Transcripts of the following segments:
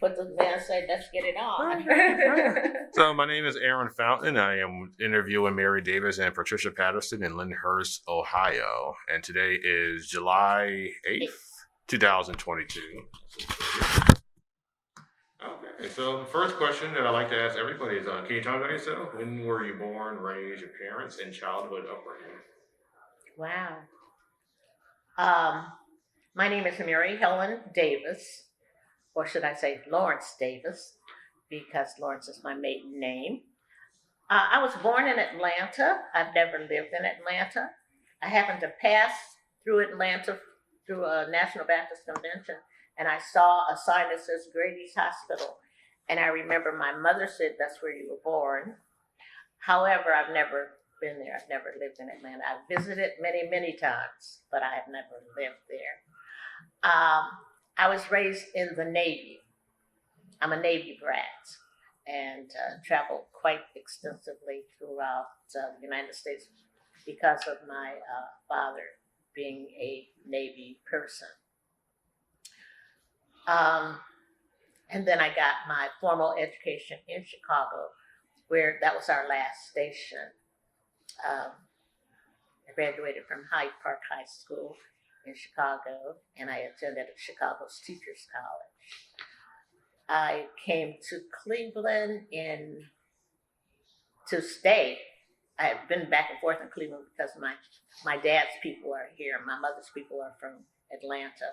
what the man said. Let's get it on. So my name is Aaron Fountain. I am interviewing Mary Davis and Patricia Patterson in Lyndhurst, Ohio. And today is July 8th, 2022. Okay, so the first question that I like to ask everybody is, can you tell me about yourself? When were you born, raised, your parents, and childhood upbringing? Wow. My name is Mary Helen Davis, or should I say Lawrence Davis, because Lawrence is my maiden name. I was born in Atlanta. I've never lived in Atlanta. I happened to pass through Atlanta through a National Baptist Convention, and I saw a sign that says Grady's Hospital. And I remember my mother said, that's where you were born. However, I've never been there. I've never lived in Atlanta. I've visited many, many times, but I have never lived there. I was raised in the Navy. I'm a Navy brat and traveled quite extensively throughout the United States because of my father being a Navy person. And then I got my formal education in Chicago, where that was our last station. I graduated from Hyde Park High School in Chicago, and I attended Chicago's Teachers College. I came to Cleveland to stay. I have been back and forth in Cleveland because my dad's people are here. My mother's people are from Atlanta.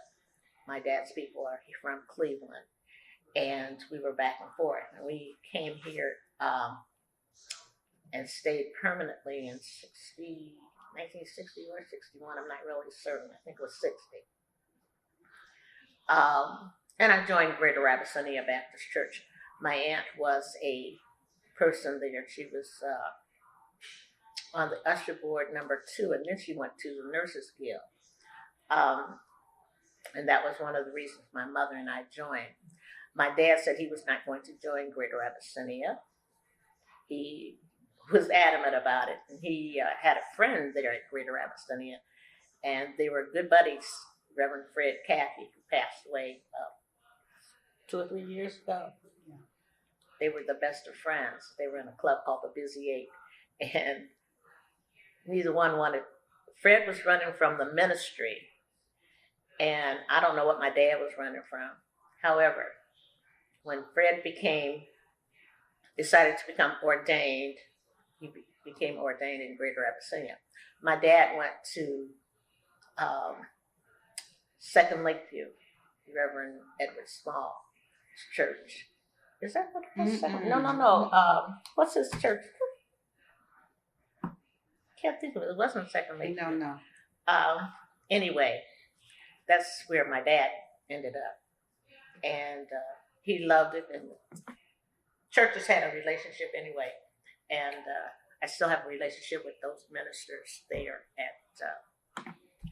My dad's people are from Cleveland. And we were back and forth. And we came here and stayed permanently in 1960 or 61. I'm not really certain. I think it was 60. And I joined Greater Abyssinia Baptist Church. My aunt was a person there. She was on the usher board number 2, and then she went to the Nurses Guild. And that was one of the reasons my mother and I joined. My dad said he was not going to join Greater Abyssinia. He was adamant about it. And he had a friend there at Greater Abyssinia, and they were good buddies. Reverend Fred Caffey, who passed away 2 or 3 years ago. Yeah. They were the best of friends. They were in a club called the Busy 8. And neither one wanted. Fred was running from the ministry, and I don't know what my dad was running from. However, when Fred decided to become ordained, he became ordained in Greater Abyssinia. My dad went to Second Lakeview, Reverend Edward Small's church. Is that what it was? Mm-hmm. No. What's his church? Can't think of it. It wasn't Second Lakeview. No. Anyway, that's where my dad ended up. And he loved it. And churches had a relationship anyway. And I still have a relationship with those ministers there at,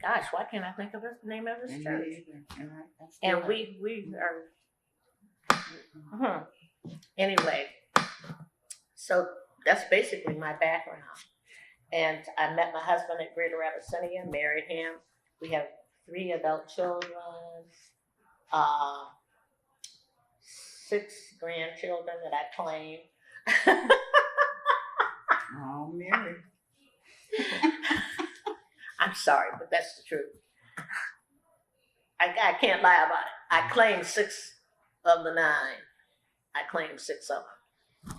gosh, why can't I think of the name of his church? And we are, anyway, so that's basically my background. And I met my husband at Greater Abyssinia, married him. We have 3 adult children, 6 grandchildren that I claim. Oh, Mary. I'm sorry, but that's the truth. I can't lie about it. I claim 6 of the 9. I claim 6 of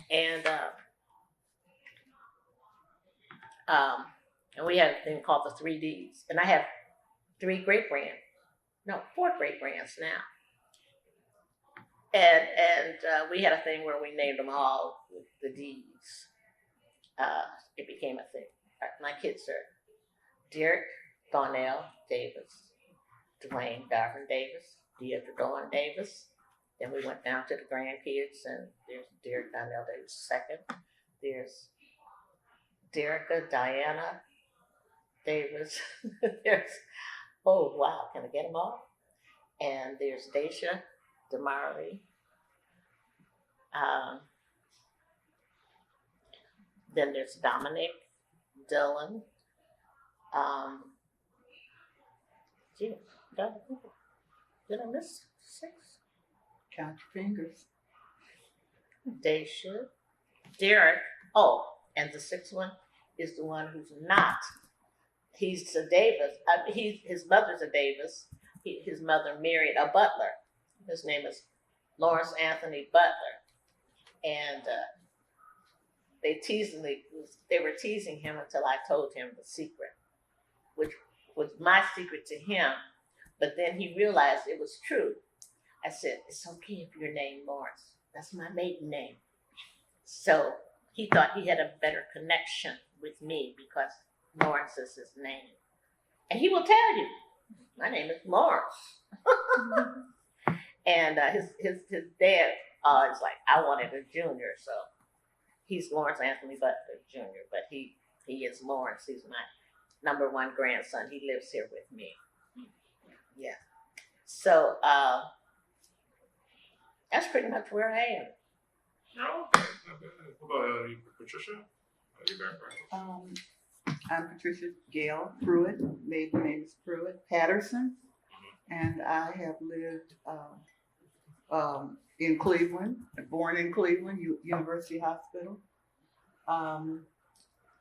them. And we have a thing called the 3 Ds. And I have 4 great grands now. And we had a thing where we named them all with the Ds. It became a thing. My kids are Derek Donnell Davis, Dwayne Darvin Davis, Deidre Dawn Davis. Then we went down to the grandkids, and there's Derek Donnell Davis II. There's Derica Diana Davis. There's, oh wow, can I get them all? And there's Daisha Damari. Then there's Dominic, Dylan. Did I miss 6? Count your fingers. Daisha, Derek. Oh, and the sixth one is the one who's not. He's a Davis. His mother's a Davis. His mother married a butler. His name is Lawrence Anthony Butler, and they were teasing him until I told him the secret, which was my secret to him. But then he realized it was true. I said, "It's okay if you're named Lawrence. That's my maiden name." So he thought he had a better connection with me because Lawrence is his name. And he will tell you, my name is Lawrence. And his dad is like, I wanted a junior, so he's Lawrence Anthony Butler Jr., but he is Lawrence. He's my number one grandson. He lives here with me. Yeah. So that's pretty much where I am. No, okay. Not bad. What about you, Patricia? Your background? I'm Patricia Gail Pruitt. Maiden name is Pruitt Patterson, and I have lived in Cleveland. Born in Cleveland, University Hospital.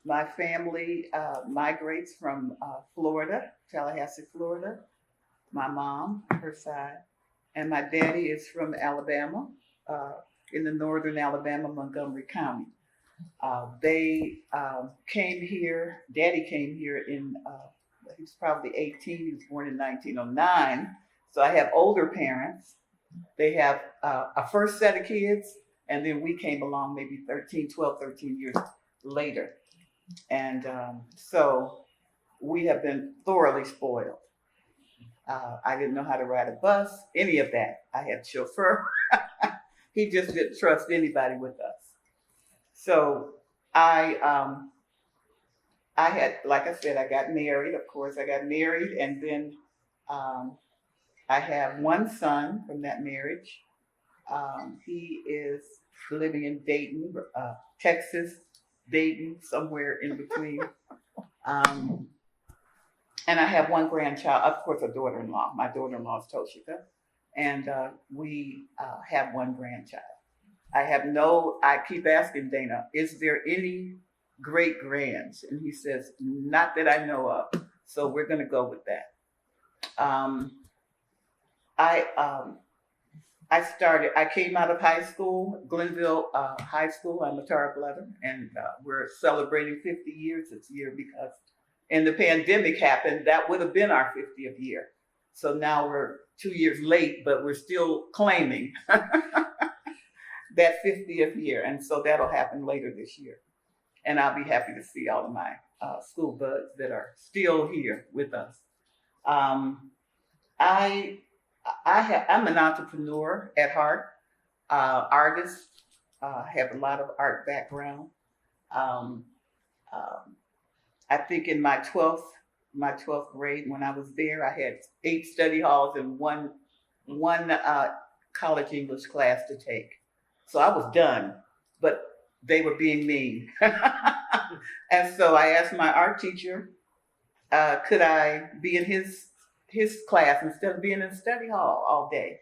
My family migrates from Florida, Tallahassee, Florida. My mom, her side, and my daddy is from Alabama, in the northern Alabama, Montgomery County. They came here, Daddy came here in, he was probably 18, he was born in 1909. So I have older parents. They have a first set of kids, and then we came along maybe 12, 13 years later. And so we have been thoroughly spoiled. I didn't know how to ride a bus, any of that. I had a chauffeur. He just didn't trust anybody with us. So I had, like I said, I got married. Of course, I got married, and then I have one son from that marriage. He is living in Dayton, Texas, Dayton, somewhere in between. And I have one grandchild, of course, a daughter-in-law. My daughter-in-law is Toshika, and we have one grandchild. I keep asking Dana, is there any great grands? And he says, not that I know of. So we're going to go with that. I came out of high school, Glenville High School. I'm a tar bloodder, and we're celebrating 50 years this year because and the pandemic happened. That would have been our 50th year. So now we're 2 years late, but we're still claiming that 50th year. And so that'll happen later this year. And I'll be happy to see all of my school buds that are still here with us. I'm an entrepreneur at heart, artist, have a lot of art background. I think in my 12th grade, when I was there, I had 8 study halls and one college English class to take. So I was done, but they were being mean. And so I asked my art teacher, could I be in his class instead of being in study hall all day?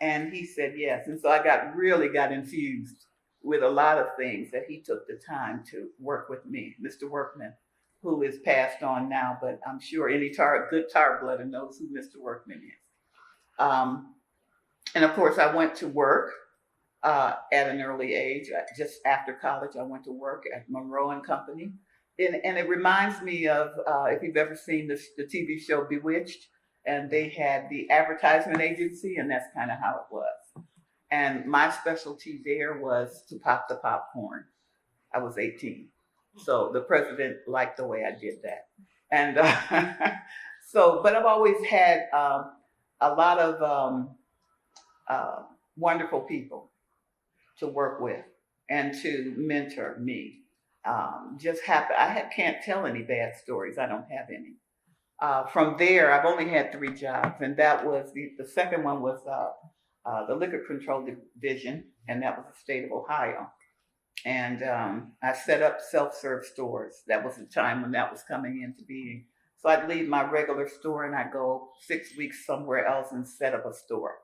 And he said yes. And so I really got infused with a lot of things that he took the time to work with me, Mr. Workman, who is passed on now, but I'm sure any good tar bloodder knows who Mr. Workman is. And of course, I went to work at an early age. Just after college, I went to work at Monroe and Company. And it reminds me of, if you've ever seen the TV show Bewitched, and they had the advertisement agency, and that's kind of how it was. And my specialty there was to pop the popcorn. I was 18. So the president liked the way I did that. And but I've always had a lot of wonderful people to work with and to mentor me. I can't tell any bad stories. I don't have any. From there, I've only had 3 jobs, and that was the second one was the Liquor Control Division, and that was the state of Ohio. And I set up self-serve stores. That was the time when that was coming into being. So I'd leave my regular store and I'd go 6 weeks somewhere else and set up a store.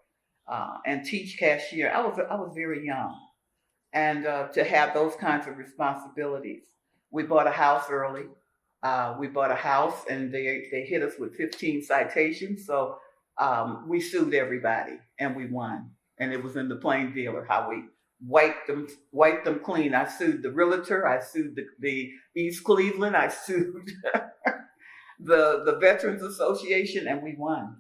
and teach cashier. I was very young, and to have those kinds of responsibilities. We bought a house early. We bought a house, and they hit us with 15 citations. So we sued everybody, and we won. And it was in the plain dealer how we wiped them clean. I sued the realtor. I sued the East Cleveland. I sued the Veterans Association, and we won.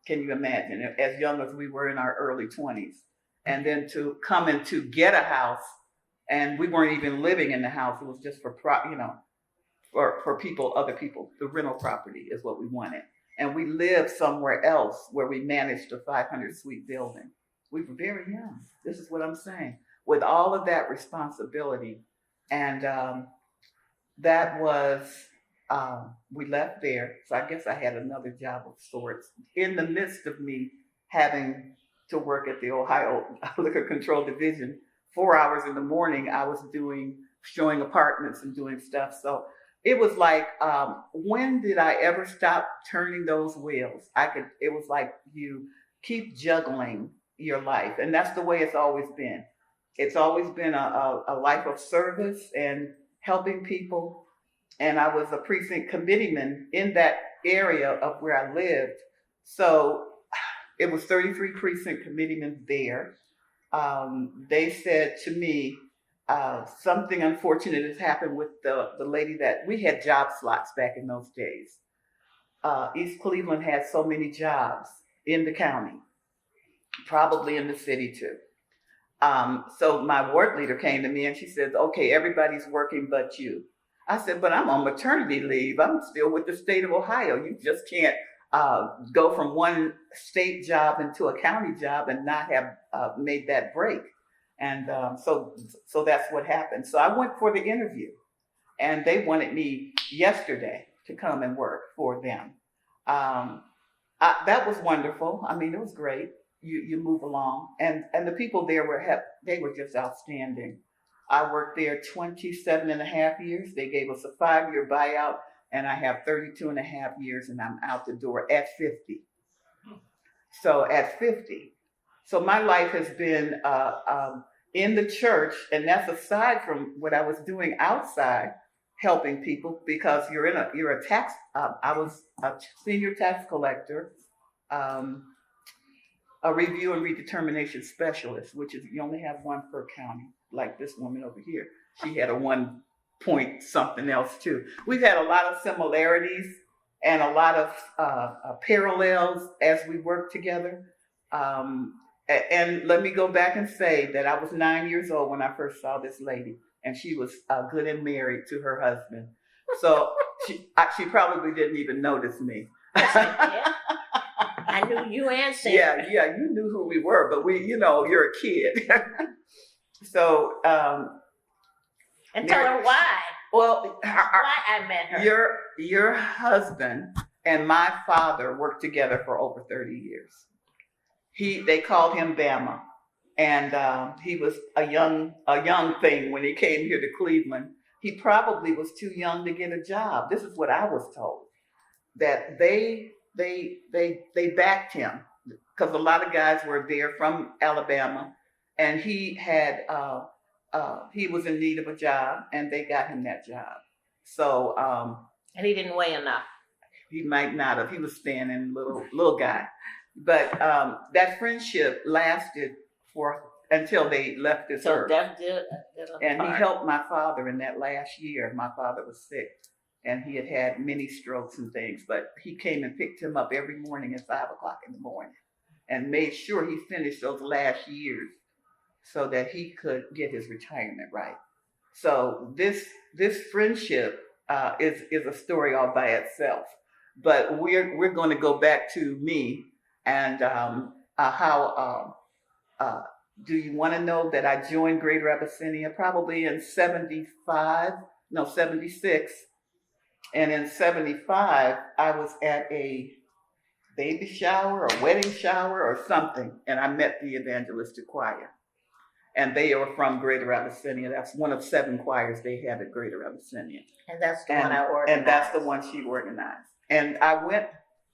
Can you imagine? As young as we were in our early 20s, and then to come and to get a house, and we weren't even living in the house. It was just for for people, other people. The rental property is what we wanted, and we lived somewhere else where we managed a 500-suite building. We were very young. This is what I'm saying. With all of that responsibility, and that was. We left there, so I guess I had another job of sorts. In the midst of me having to work at the Ohio Liquor Control Division, 4 hours in the morning, I was showing apartments and doing stuff. So it was like, when did I ever stop turning those wheels? It was like you keep juggling your life, and that's the way it's always been. It's always been a life of service and helping people. And I was a precinct committeeman in that area of where I lived. So it was 33 precinct committeemen there. They said to me, something unfortunate has happened with the lady that we had job slots back in those days. East Cleveland had so many jobs in the county, probably in the city too. So my ward leader came to me and she said, okay, everybody's working but you. I said, but I'm on maternity leave. I'm still with the state of Ohio. You just can't go from one state job into a county job and not have made that break. And so that's what happened. So I went for the interview, and they wanted me yesterday to come and work for them. That was wonderful. I mean, it was great. You move along, and the people there were just outstanding. I worked there 27 and a half years. They gave us a 5-year buyout, and I have 32 and a half years, and I'm out the door at 50. So at 50. So my life has been in the church, and that's aside from what I was doing outside, helping people, because you're a tax, I was a senior tax collector, a review and redetermination specialist, which is, you only have one per county. Like this woman over here, she had a 1 point something else too. We've had a lot of similarities and a lot of parallels as we work together. And let me go back and say that I was 9 years old when I first saw this lady, and she was good and married to her husband. So she probably didn't even notice me. Yeah. I knew you and Sam. Yeah, you knew who we were, but you're a kid. So, and tell her why. Well, why I met her. Your husband and my father worked together for over 30 years. They called him Bama, and he was a young thing when he came here to Cleveland. He probably was too young to get a job. This is what I was told, that they backed him because a lot of guys were there from Alabama. And he was in need of a job, and they got him that job. So, and he didn't weigh enough. He might not have. He was standing, little guy. But that friendship lasted until they left this earth. And he helped my father in that last year. My father was sick, and he had many strokes and things. But he came and picked him up every morning at 5 o'clock in the morning, and made sure he finished those last years, so that he could get his retirement right. So this friendship is a story all by itself. But we're going to go back to me and how do you want to know that I joined Greater Abyssinia probably in 76, and in 75 I was at a baby shower or wedding shower or something, and I met the evangelistic choir. And they are from Greater Abyssinia. That's one of 7 choirs they had at Greater Abyssinia. And that's the one I organized. And that's the one she organized. And I went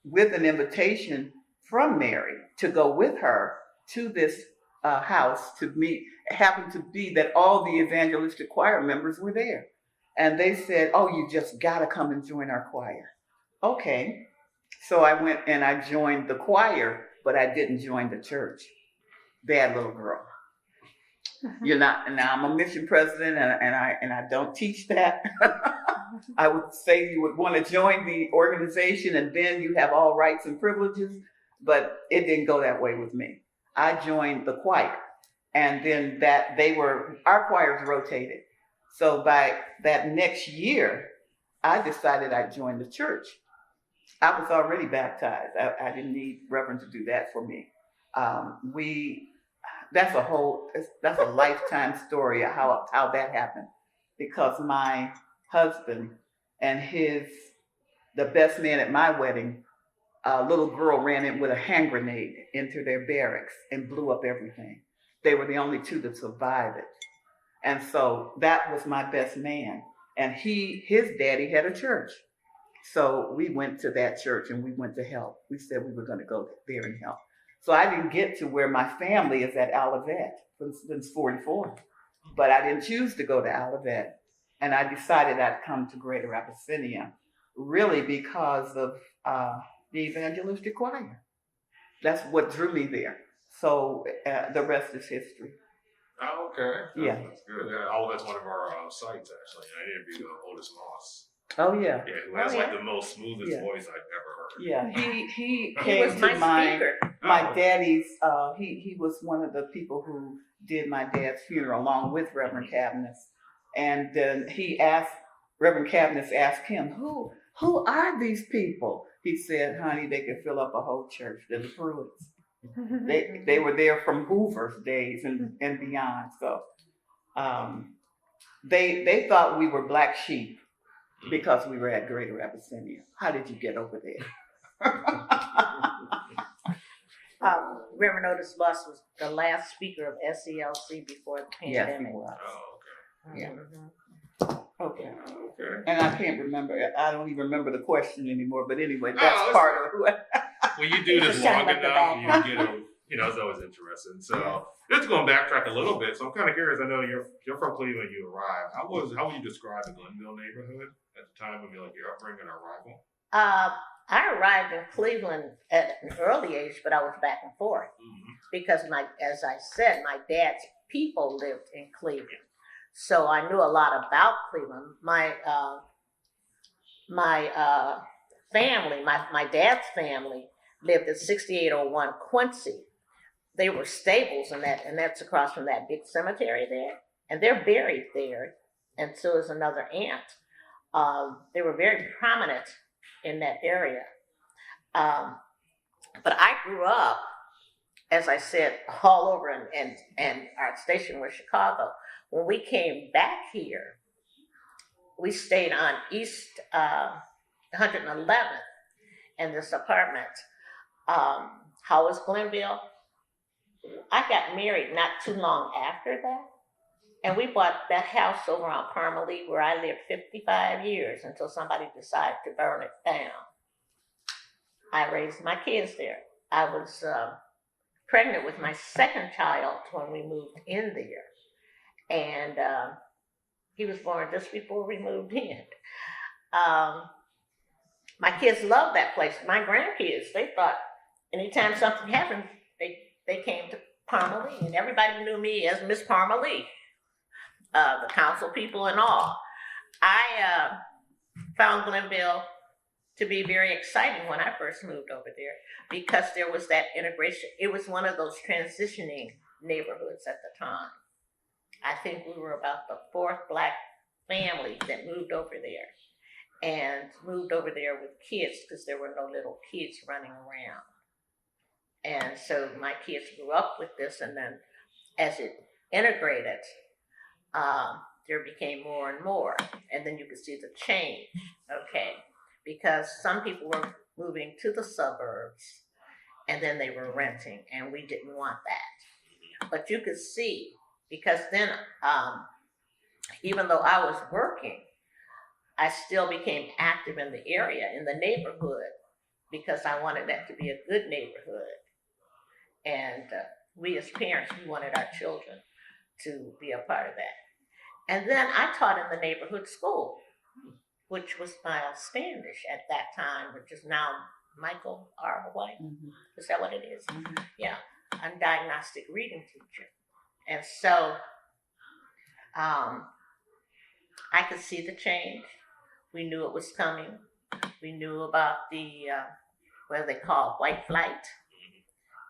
with an invitation from Mary to go with her to this house to meet. It happened to be that all the evangelistic choir members were there. And they said, oh, you just got to come and join our choir. Okay. So I went and I joined the choir, but I didn't join the church. Bad little girl. You're not. Now I'm a mission president, and I don't teach that. I would say you would want to join the organization, and then you have all rights and privileges. But it didn't go that way with me. I joined the choir, and then our choirs rotated. So by that next year, I decided I'd join the church. I was already baptized. I didn't need Reverend to do that for me. That's a lifetime story of how that happened, because my husband and the best man at my wedding, a little girl ran in with a hand grenade into their barracks and blew up everything. They were the only two that survived it. And so that was my best man. And his daddy had a church. So we went to that church and we went to help. We said we were going to go there and help. So I didn't get to where my family is at Olivet since 44. But I didn't choose to go to Olivet. And I decided I'd come to Greater Abyssinia really because of the evangelistic choir. That's what drew me there. So the rest is history. Oh, okay. Yeah. That's good. Yeah, that's one of our sites, actually. I interviewed Otis Moss. Oh, yeah. Yeah, who has like the most smoothest voice I've ever heard. Yeah, he He came was to my speaker. my daddy's, he was one of the people who did my dad's funeral along with Reverend Caviness. And then Reverend Caviness asked him, who are these people? He said, honey, they could fill up a whole church. They're the Pruitts. They were there from Hoover's days and beyond. So they thought we were black sheep because we were at Greater Abyssinia. How did you get over there? Reverend Otis Moss was the last speaker of SELC before the pandemic. Yes, he was. Oh, okay. Yeah. Mhm. Okay. Okay. And I can't remember. I don't even remember the question anymore. But anyway, that's part of who. When you do this Just long talking about the enough, you get it's always interesting. So let's go backtrack a little bit. So I'm kind of curious. I know you're from Cleveland. You arrived. How would you describe the Glenville neighborhood at the time of your upbringing or arrival? I arrived in Cleveland at an early age, but I was back and forth because as I said, my dad's people lived in Cleveland, so I knew a lot about Cleveland. My family, my dad's family, lived at 6801 Quincy. They were stables and that's across from that big cemetery there, and they're buried there, and so is another aunt. They were very prominent in that area. But I grew up, as I said, all over, and our station was Chicago. When we came back here, we stayed on East 111th in this apartment. How was Glenville? I got married not too long after that. And we bought that house over on Parmalee where I lived 55 years until somebody decided to burn it down. I raised my kids there. I was pregnant with my second child when we moved in there. And he was born just before we moved in. My kids loved that place. My grandkids, they thought anytime something happened, they came to Parmalee, and everybody knew me as Miss Parmalee. The council people and all. I found Glenville to be very exciting when I first moved over there because there was that integration. It was one of those transitioning neighborhoods at the time. I think we were about the fourth Black family that moved over there and moved over there with kids because there were no little kids running around. And so my kids grew up with this, and then as it integrated, there became more and more, and then you could see the change, okay? Because some people were moving to the suburbs, and then they were renting, and we didn't want that. But you could see, because then, even though I was working, I still became active in the area, in the neighborhood, because I wanted that to be a good neighborhood. And we as parents, we wanted our children to be a part of that. And then I taught in the neighborhood school, which was Miles Standish at that time, which is now Michael R. White. Mhm. Is that what it is? Mhm. Yeah, I'm a diagnostic reading teacher. And so I could see the change. We knew it was coming. We knew about the, what they call white flight.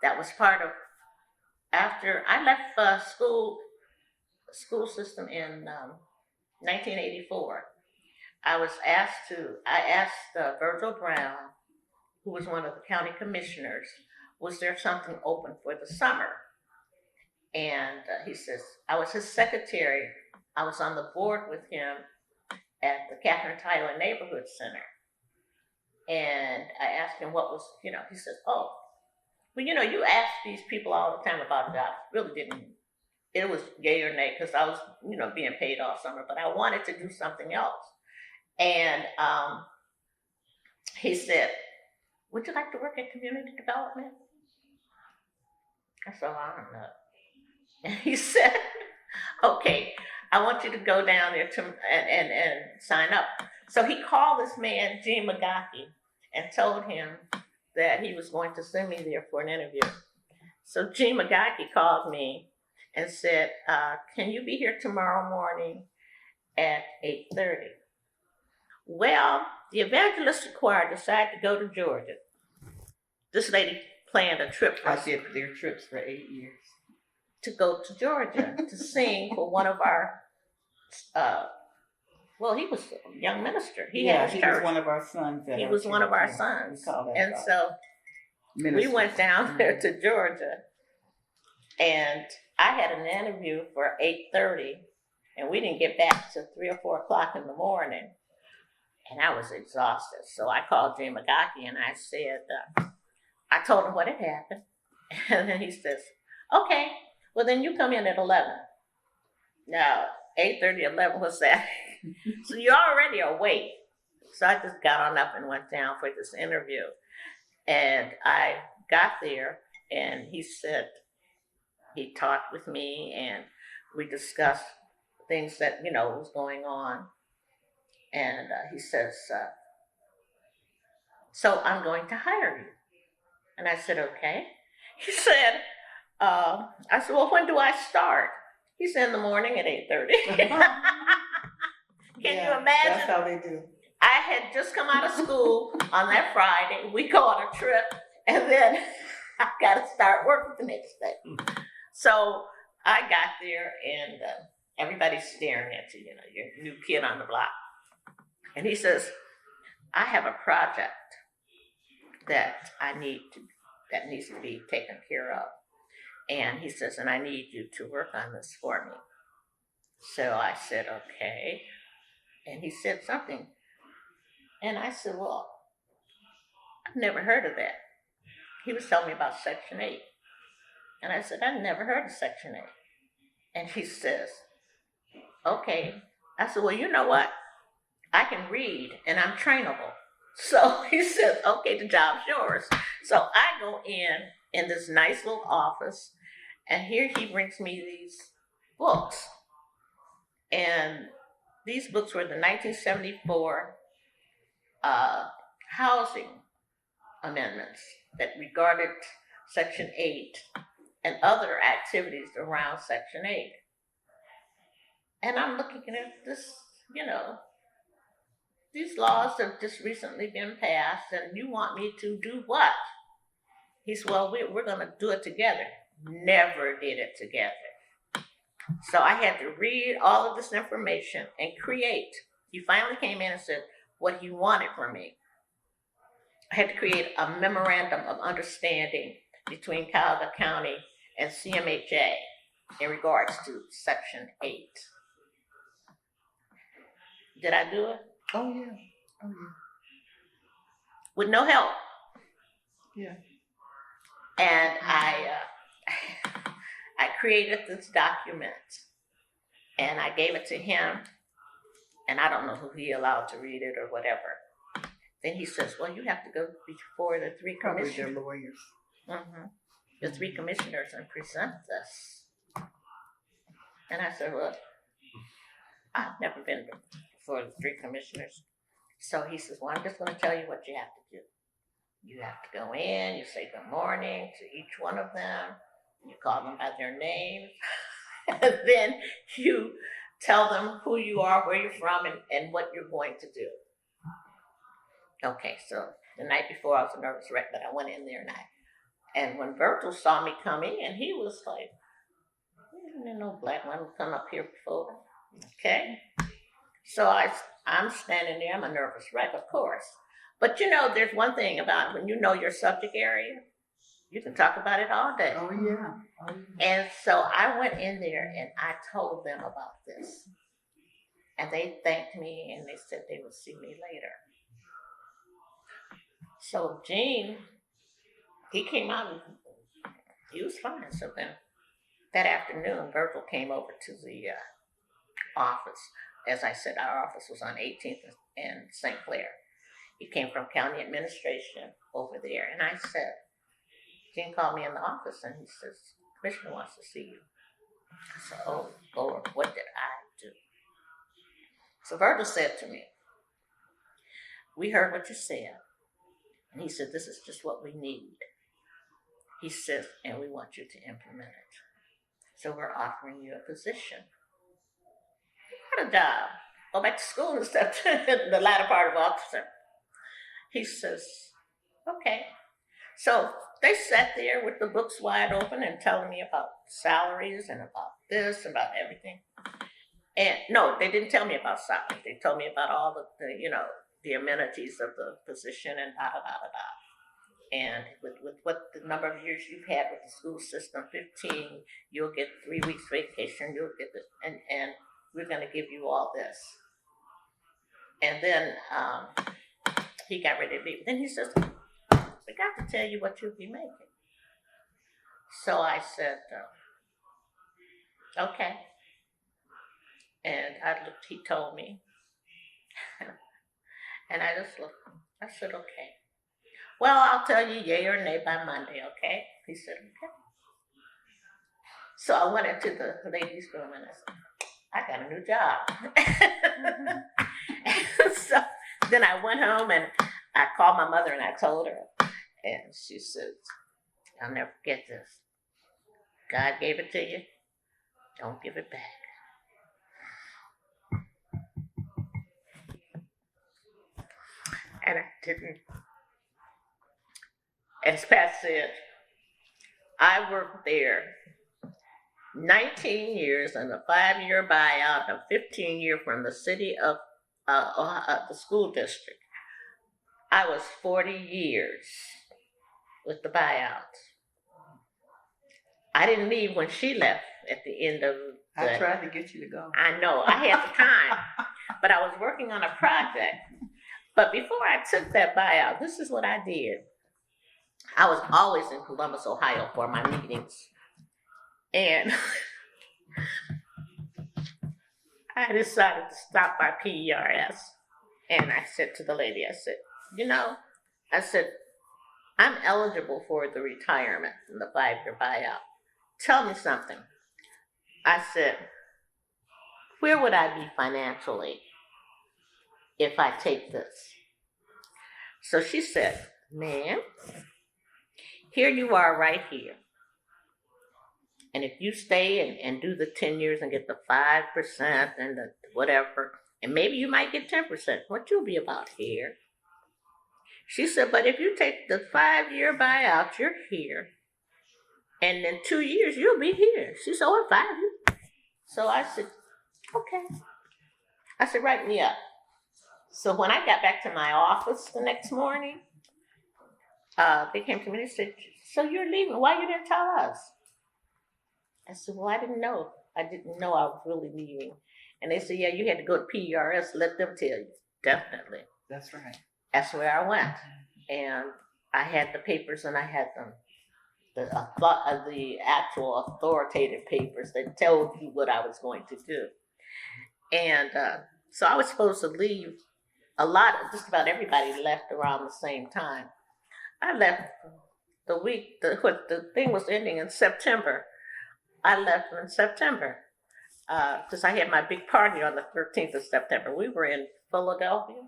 That was part of, after I left school system in 1984, I asked Virgil Brown, who was one of the county commissioners, was there something open for the summer? And he says, I was his secretary. I was on the board with him at the Catherine Tyler Neighborhood Center. And I asked him what was, he says, oh, well, you ask these people all the time about jobs. Really didn't. It was yay or nay because I was, being paid all summer, but I wanted to do something else. And he said, would you like to work at community development? I said, well, I don't know. And he said, okay, I want you to go down there and sign up. So he called this man, Gene McGocky, and told him that he was going to send me there for an interview. So Gene McGocky called me and said, can you be here tomorrow morning at 8:30? Well, the evangelistic choir decided to go to Georgia. This lady planned a trip for I did their trips for 8 years. to go to Georgia to sing for one of our, well, he was a young minister. He had his he church. was one of our sons. He was one of our sons. And so we went down there to Georgia, and I had an interview for 8:30, and we didn't get back till 3 or 4 o'clock in the morning, and I was exhausted. So I called Jay McGocky, and I said, I told him what had happened, and then he says, okay, well then you come in at 11. Now, 8:30, 11, what's that? So you're already awake. So I just got on up and went down for this interview. And I got there, and he said, he talked with me, and we discussed things that, was going on. And he says, so I'm going to hire you. And I said, okay. He said, I said, well, when do I start? He said, in the morning at 8:30. Can you imagine? That's how they do. I had just come out of school on that Friday. We go on a trip, and then I got to start work the next day. So I got there, and everybody's staring at you, your new kid on the block. And he says, I have a project that needs to be taken care of. And he says, and I need you to work on this for me. So I said, okay. And he said something. And I said, well, I've never heard of that. He was telling me about Section 8. And I said, I've never heard of Section 8. And he says, okay. I said, well, you know what? I can read, and I'm trainable. So he says, okay, the job's yours. So I go in this nice little office, and here he brings me these books. And these books were the 1974 housing amendments that regarded Section 8 and other activities around Section 8. And I'm looking at this, these laws have just recently been passed, and you want me to do what? He said, well, we're going to do it together. Never did it together. So I had to read all of this information and create. He finally came in and said what he wanted from me. I had to create a memorandum of understanding between Cuyahoga County and CMHA in regards to Section 8. Did I do it? Oh, yeah. Oh, yeah. With no help. Yeah. And I created this document, and I gave it to him, and I don't know who he allowed to read it or whatever. Then he says, well, you have to go before the 3 Probably commissioners. their lawyers. Mm-hmm. the 3 commissioners and present this. And I said, well, I've never been before the 3 commissioners. So he says, well, I'm just going to tell you what you have to do. You have to go in, you say good morning to each one of them, you call them by their names, and then you tell them who you are, where you're from, and what you're going to do. Okay, so the night before I was a nervous wreck, but I went in there and when Virgil saw me coming, and he was like, "There's no black woman come up here before." Okay, so I'm standing there. I'm a nervous wreck, of course. But there's one thing about when you know your subject area, you can talk about it all day. Oh yeah. And so I went in there and I told them about this. And they thanked me and they said they would see me later. So Gene, he came out and he was fine. So then that afternoon, Virgil came over to the office. As I said, our office was on 18th and St. Clair. He came from county administration over there. And I said, Gene called me in the office and he says, "Commissioner wants to see you." I said, "Oh, Lord, what did I do?" So Virgil said to me, "We heard what you said." And he said, "This is just what we need." He says, "And we want you to implement it. So we're offering you a position." What a job. Go back to school and stuff, the latter part of officer. He says, "Okay." So they sat there with the books wide open and telling me about salaries and about this, about everything. And no, they didn't tell me about salaries. They told me about all the amenities of the position and da da da da da. And with what the number of years you've had with the school system, 15, you'll get 3 weeks vacation. You'll get this, and we're going to give you all this. And then he got ready to leave. Then he says, "We got to tell you what you'll be making." So I said, "Okay." And I looked, he told me. And I just looked. I said, "Okay. Well, I'll tell you yay or nay by Monday, okay?" He said, "Okay." So I went into the ladies' room and I said, "I got a new job." So then I went home and I called my mother and I told her. And she said, "I'll never forget this. God gave it to you. Don't give it back." And I didn't. As Pat said, I worked there 19 years and a 5-year buyout, a 15-year from the city of the school district. I was 40 years with the buyout. I didn't leave when she left at the end of I tried to get you to go. I know, I had the time, but I was working on a project. But before I took that buyout, this is what I did. I was always in Columbus, Ohio for my meetings. And I decided to stop by PERS. And I said to the lady, I said, "I'm eligible for the retirement and the 5-year buyout. Tell me something." I said, "Where would I be financially if I take this?" So she said, "Ma'am, here you are right here. And if you stay and do the 10 years and get the 5% and the whatever, and maybe you might get 10%, what you'll be about here." She said, "But if you take the 5-year buyout, you're here. And in 2 years, you'll be here." She said, "Oh, in 5 years." So I said, "Okay." I said, "Write me up." So when I got back to my office the next morning, they came to me and said, "So you're leaving? Why you didn't tell us?" I said, "Well, I didn't know. I didn't know I was really leaving." And they said, "Yeah, you had to go to PERS. Let them tell you." Definitely. That's right. That's where I went. And I had the papers and I had them. The actual authoritative papers that told you what I was going to do. And so I was supposed to leave. Just about everybody left around the same time. I left the thing was ending in September. I left in September because I had my big party on the 13th of September. We were in Philadelphia.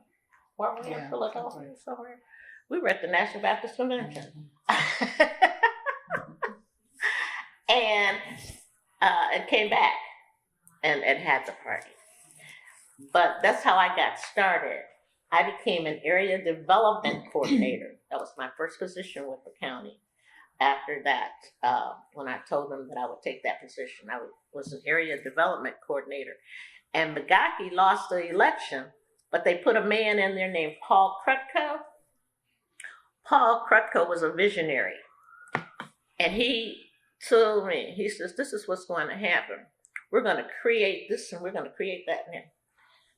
Were we in Philadelphia somewhere? We were at the National Baptist Convention. And came back and had the party. But that's how I got started. I became an area development coordinator. That was my first position with the county. After that, when I told them that I would take that position, I was an area development coordinator. And McGahee lost the election, but they put a man in there named Paul Krutko. Paul Krutko was a visionary. And he told me, he says, this is what's going to happen. We're going to create this and we're going to create that.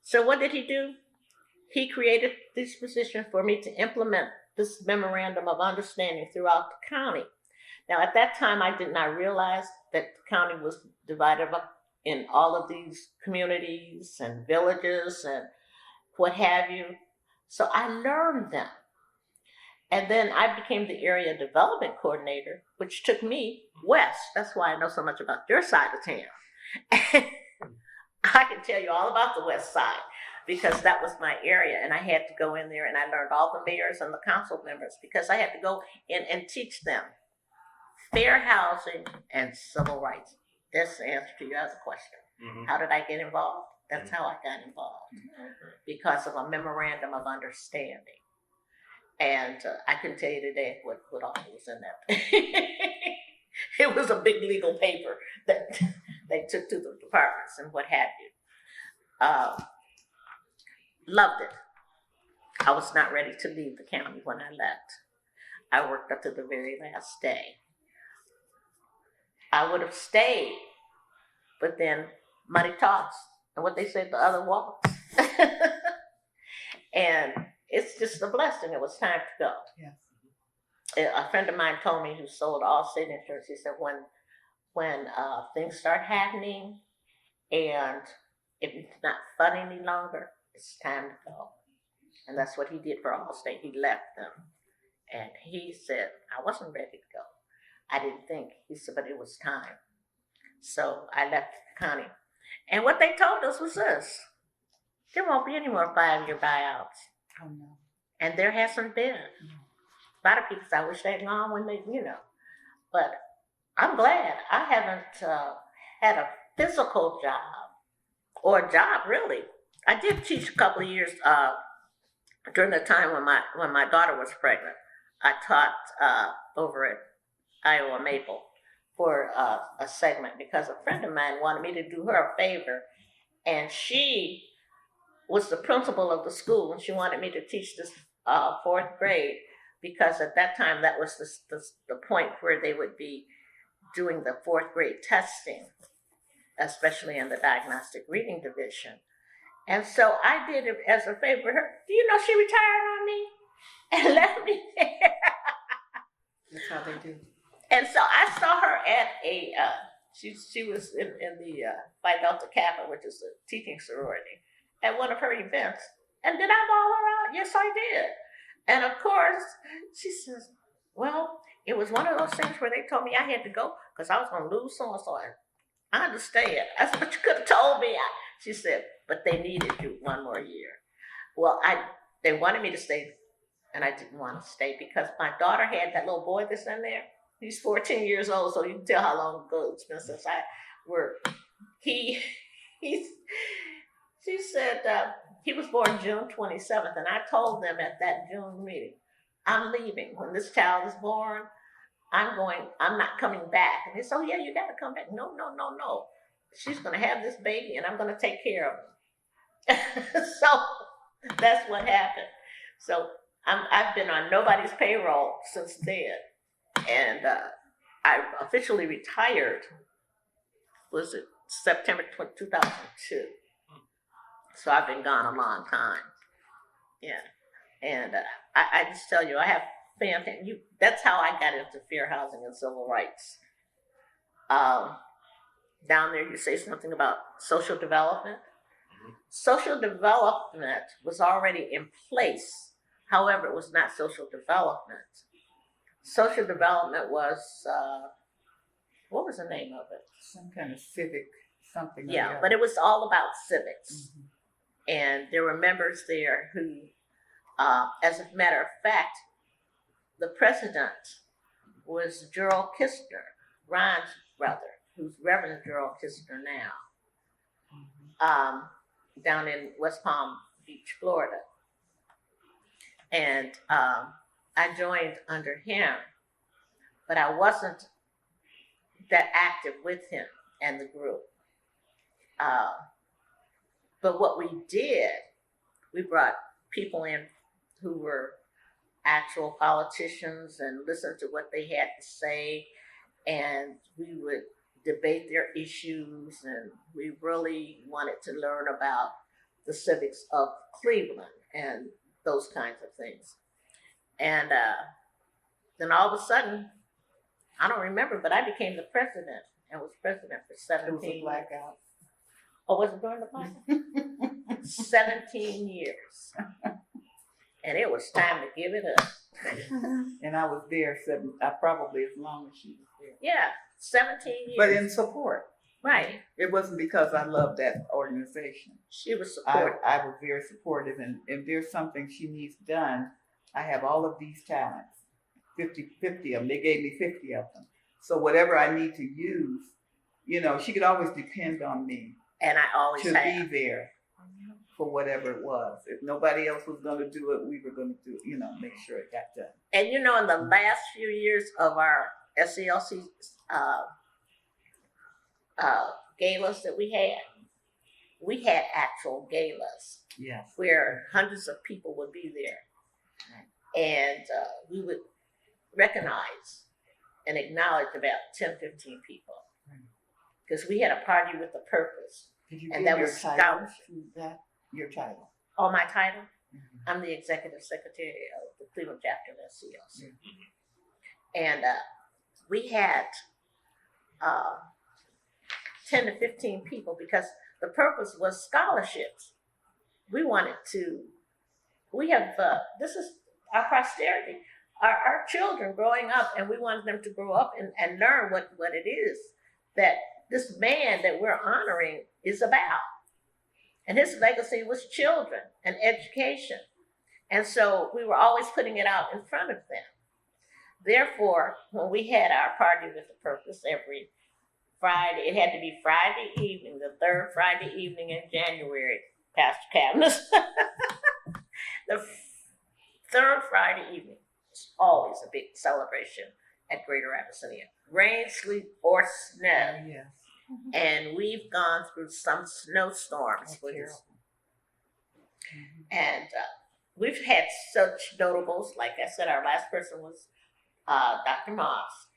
So what did he do? He created this position for me to implement this memorandum of understanding throughout the county. Now, at that time, I did not realize that the county was divided up in all of these communities and villages and what have you. So I learned them. And then I became the area development coordinator, which took me west. That's why I know so much about your side of town. I can tell you all about the west side because that was my area. And I had to go in there and I learned all the mayors and the council members because I had to go in and teach them fair housing and civil rights. That's the answer to your other question. Mm-hmm. How did I get involved? That's how I got involved because of a memorandum of understanding. And I can tell you today what all was in that. It was a big legal paper that they took to the departments and what have you. Loved it. I was not ready to leave the county when I left. I worked up to the very last day. I would have stayed, but then money talks, and what they said, the other walks. And it's just a blessing. It was time to go. Yes. A friend of mine told me who sold all state insurance, he said, when things start happening and if it's not fun any longer, it's time to go. And that's what he did for Allstate. He left them. And he said, I wasn't ready to go. I didn't think. He said, but it was time. So I left the county. And what they told us was this: there won't be any more 5-year buyouts. Oh, no. And there hasn't been. A lot of people say, I wish they'd gone when they, But I'm glad I haven't had a physical job or a job, really. I did teach a couple of years during the time when my daughter was pregnant. I taught over at Iowa Maple for a segment because a friend of mine wanted me to do her a favor, and she was the principal of the school, and she wanted me to teach this 4th grade because at that time that was the point where they would be doing the 4th grade testing, especially in the diagnostic reading division. And so I did it as a favor for her. Do you know she retired on me and left me there? That's how they do. And so I saw her at a, she was in the Phi Delta Kappa, which is a teaching sorority, at one of her events. And did I ball her out? Yes, I did. And of course, she says, well, it was one of those things where they told me I had to go because I was going to lose so-and-so. I understand. That's what you could have told me. She said, but they needed you one more year. Well, they wanted me to stay, and I didn't want to stay because my daughter had that little boy that's in there. He's 14 years old, so you can tell how long ago it's been since I worked. She said he was born June 27th, and I told them at that June meeting, I'm leaving. When this child is born, I'm not coming back. And they said, oh, yeah, you got to come back. No. She's going to have this baby, and I'm going to take care of her. So that's what happened. So I've been on nobody's payroll since then. And I officially retired, was it September 2002? So I've been gone a long time. Yeah. And I just tell you, I have family. That's how I got into fair housing and civil rights. Down there, you say something about social development. Mm-hmm. Social development was already in place. However, it was not social development. social development was, what was the name of it? Some kind of civic something. or Yeah, the but other. it was all about civics. Mhm. And there were members there who, as a matter of fact, the president was Gerald Kistner, Ron's brother, who's Reverend Gerald Kistner now, down in West Palm Beach, Florida. And I joined under him, but I wasn't that active with him and the group. But what we did, we brought people in who were actual politicians and listened to what they had to say, and we would debate their issues, and we really wanted to learn about the civics of Cleveland and those kinds of things. And then all of a sudden, I don't remember, but I became the president and was president for 17 It was a blackout. Oh, was it during the blackout? 17 years. And it was time to give it up. And I was there probably as long as she was there. Yeah, 17 years. But in support. Right. It wasn't because I loved that organization. She was supportive. I was very supportive, and if there's something she needs done, I have all of these talents, 50 of them. They gave me 50 of them. So whatever I need to use, she could always depend on me And I always to have. be there for whatever it was. If nobody else was going to do it, we were going to do, make sure it got done. And in the last few years of our SCLC galas that we had actual galas Yes. where hundreds of people would be there. And we would recognize and acknowledge about 10, 15 people. Because we had a party with a purpose. Did you And give that your was title scholarship. to that? Your title? Oh, my title? Mhm. I'm the executive secretary of the Cleveland chapter of SCLC. Mhm. And we had 10 to 15 people because the purpose was scholarships. We wanted to, this is our posterity, our children growing up, and we wanted them to grow up and learn what it is that this man that we're honoring is about. And his legacy was children and education. And so we were always putting it out in front of them. Therefore, when we had our party with a purpose every Friday, it had to be Friday evening, the third Friday evening in January, Pastor Caviness. The third Friday evening is always a big celebration at Greater Abyssinia. Rain, sleet, or snow. Oh, yes. And we've gone through some snowstorms That's with this. terrible. Mhm. And we've had such notables. Like I said, our last person was Dr. Moss.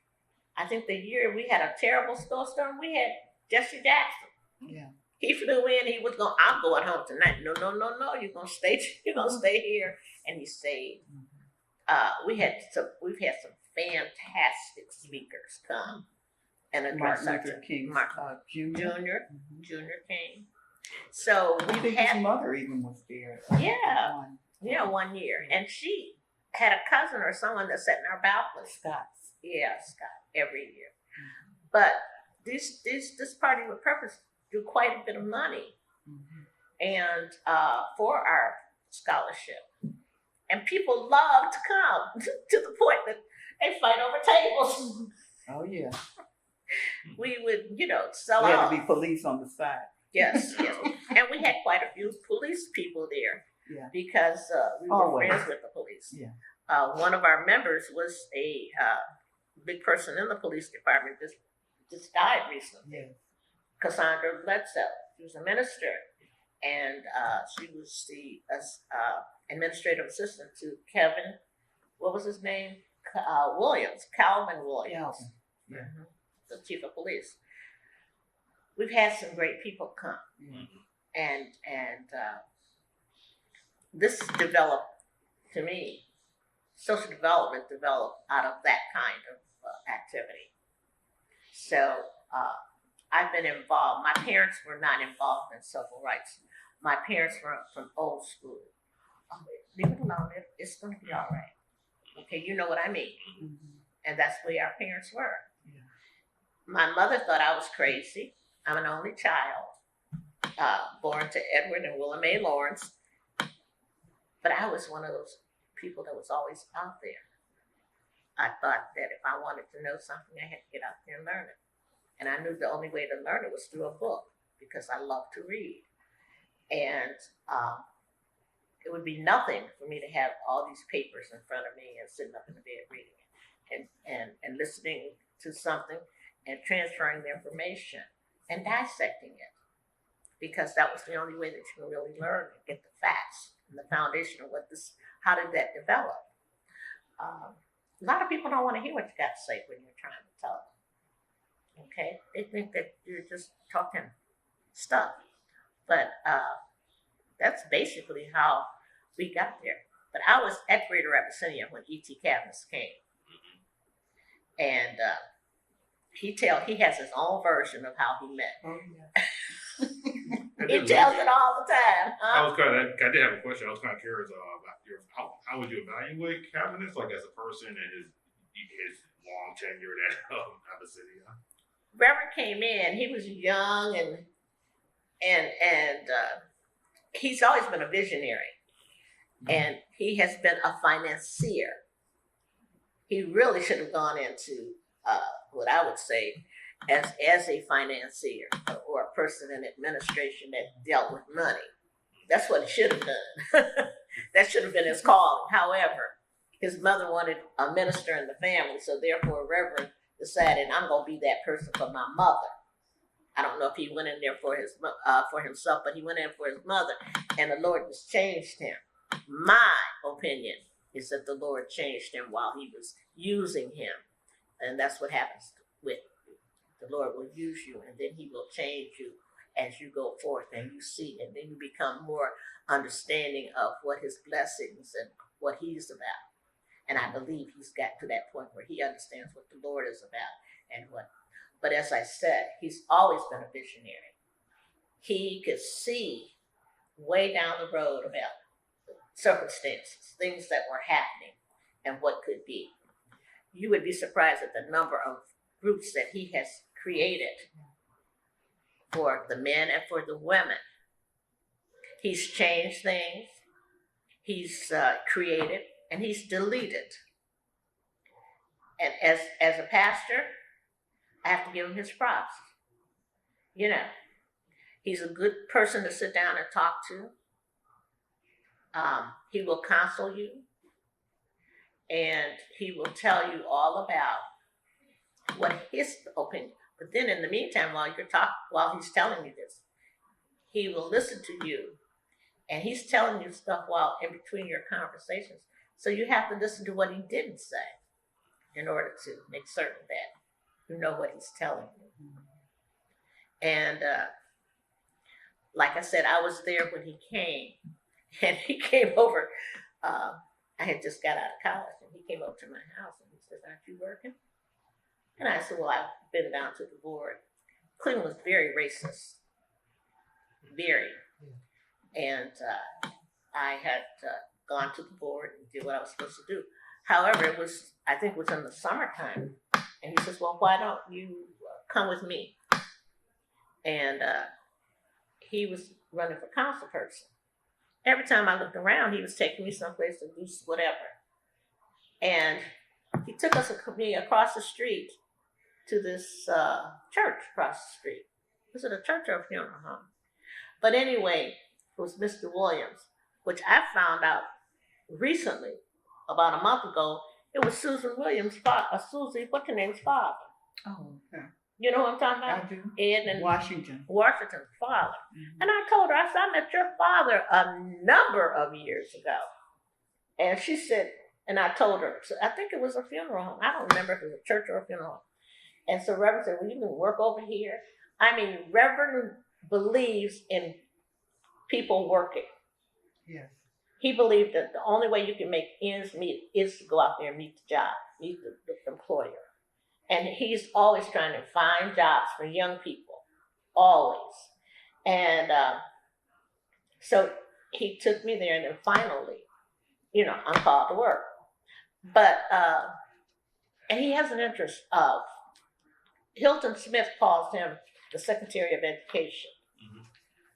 I think the year we had a terrible snowstorm, we had Jesse Jackson. Yeah. He flew in. He was going. I'm going home tonight. No. You're gonna stay. You're gonna stay here. And he stayed. We've had some fantastic speakers come and address Martin our Luther King Jr. Mhm. Junior came. So I we've think his had mother even was there. Yeah, 1 year. And she had a cousin or someone that sat in our balcony. Scott's. Yeah, Scott, every year. But this party with purpose drew quite a bit of money Mhm. and for our scholarship. And people love to come to the point that they fight over tables. Oh yeah. We would, sell There had out. to be police on the side. Yes. And we had quite a few police people there. Yeah. Because we were Always. friends with the police. Yeah. One of our members was a big person in the police department, just died recently. Yes. Cassandra Bledsoe. She was a minister, and she was the administrative assistant to Kevin, what was his name? Williams, Calvin Williams. Yeah. Mhm. The chief of police. We've had some great people come. Yeah. And this developed, to me, social development developed out of that kind of activity. So I've been involved. My parents were not involved in civil rights. My parents were from old school. Leave it alone. It's going to be all right. Okay, you know what I mean. Mhm. And that's the way our parents were. Yeah. My mother thought I was crazy. I'm an only child, born to Edward and Willa Mae Lawrence. But I was one of those people that was always out there. I thought that if I wanted to know something, I had to get out there and learn it. And I knew the only way to learn it was through a book because I love to read. And it would be nothing for me to have all these papers in front of me and sitting up in the bed reading it and listening to something and transferring the information and dissecting it. Because that was the only way that you can really learn and get the facts and the foundation of how did that develop. A lot of people don't want to hear what you got to say when you're trying to tell them. Okay? They think that you're just talking stuff. But that's basically how we got there. But I was at Greater Abyssinia when E.T. Caviness came. And he has his own version of how he met. Oh, yeah. He tells it all the time. I did have a question. I was kind of curious about how would you evaluate Caviness, like as a person and his long tenure at Abyssinia? Reverend came in. He was young and he's always been a visionary, and he has been a financier. He really should have gone into what I would say as a financier or a person in administration that dealt with money. That's what he should have done. That should have been his calling. However, his mother wanted a minister in the family, so therefore Reverend decided, I'm going to be that person for my mother. I don't know if he went in there for himself, but he went in for his mother, and the Lord just changed him. My opinion is that the Lord changed him while he was using him, and that's what happens with you. The Lord will use you, and then he will change you as you go forth and you see, and then you become more understanding of what his blessings and what he's about. And I believe he's got to that point where he understands what the Lord is about and what. But as I said, he's always been a visionary. He could see way down the road about circumstances, things that were happening, and what could be. You would be surprised at the number of groups that he has created for the men and for the women. He's changed things, he's created, and he's deleted. And as a pastor, I have to give him his props. You know, he's a good person to sit down and talk to. He will counsel you, and he will tell you all about what his opinion. But then, in the meantime, while he's telling you this, he will listen to you, and he's telling you stuff while in between your conversations. So you have to listen to what he didn't say in order to make certain that you know what he's telling you. And like I said, I was there when he came, and he came over. I had just got out of college, and he came over to my house, and he says, "Aren't you working?" And I said, "Well, I've been down to the board." Cleveland was very racist, very. And I had gone to the board and did what I was supposed to do. However, I think it was in the summertime. And he says, "Well, why don't you come with me?" And he was running for council person. Every time I looked around, he was taking me someplace to do whatever. And he took us across the street to this church across the street. Was it a church or a funeral home? But anyway, it was Mr. Williams, which I found out recently, about a month ago. It was Susan Williams' father, Susie, what's her name's father? Oh, okay. You know what I'm talking I about? do. Ed and Washington's father. Mm-hmm. And I told her, I said, "I met your father a number of years ago." And she said, and I told her, so I think it was a funeral home. I don't remember if it was a church or a funeral home. And so Reverend said, "Well, you can work over here." I mean, Reverend believes in people working. Yes. He believed that the only way you can make ends meet is to go out there and meet the job, meet the employer. And he's always trying to find jobs for young people, always. And so he took me there, and then finally, I'm called to work. But and he has an interest of, Hilton Smith calls him the Secretary of Education. Mhm.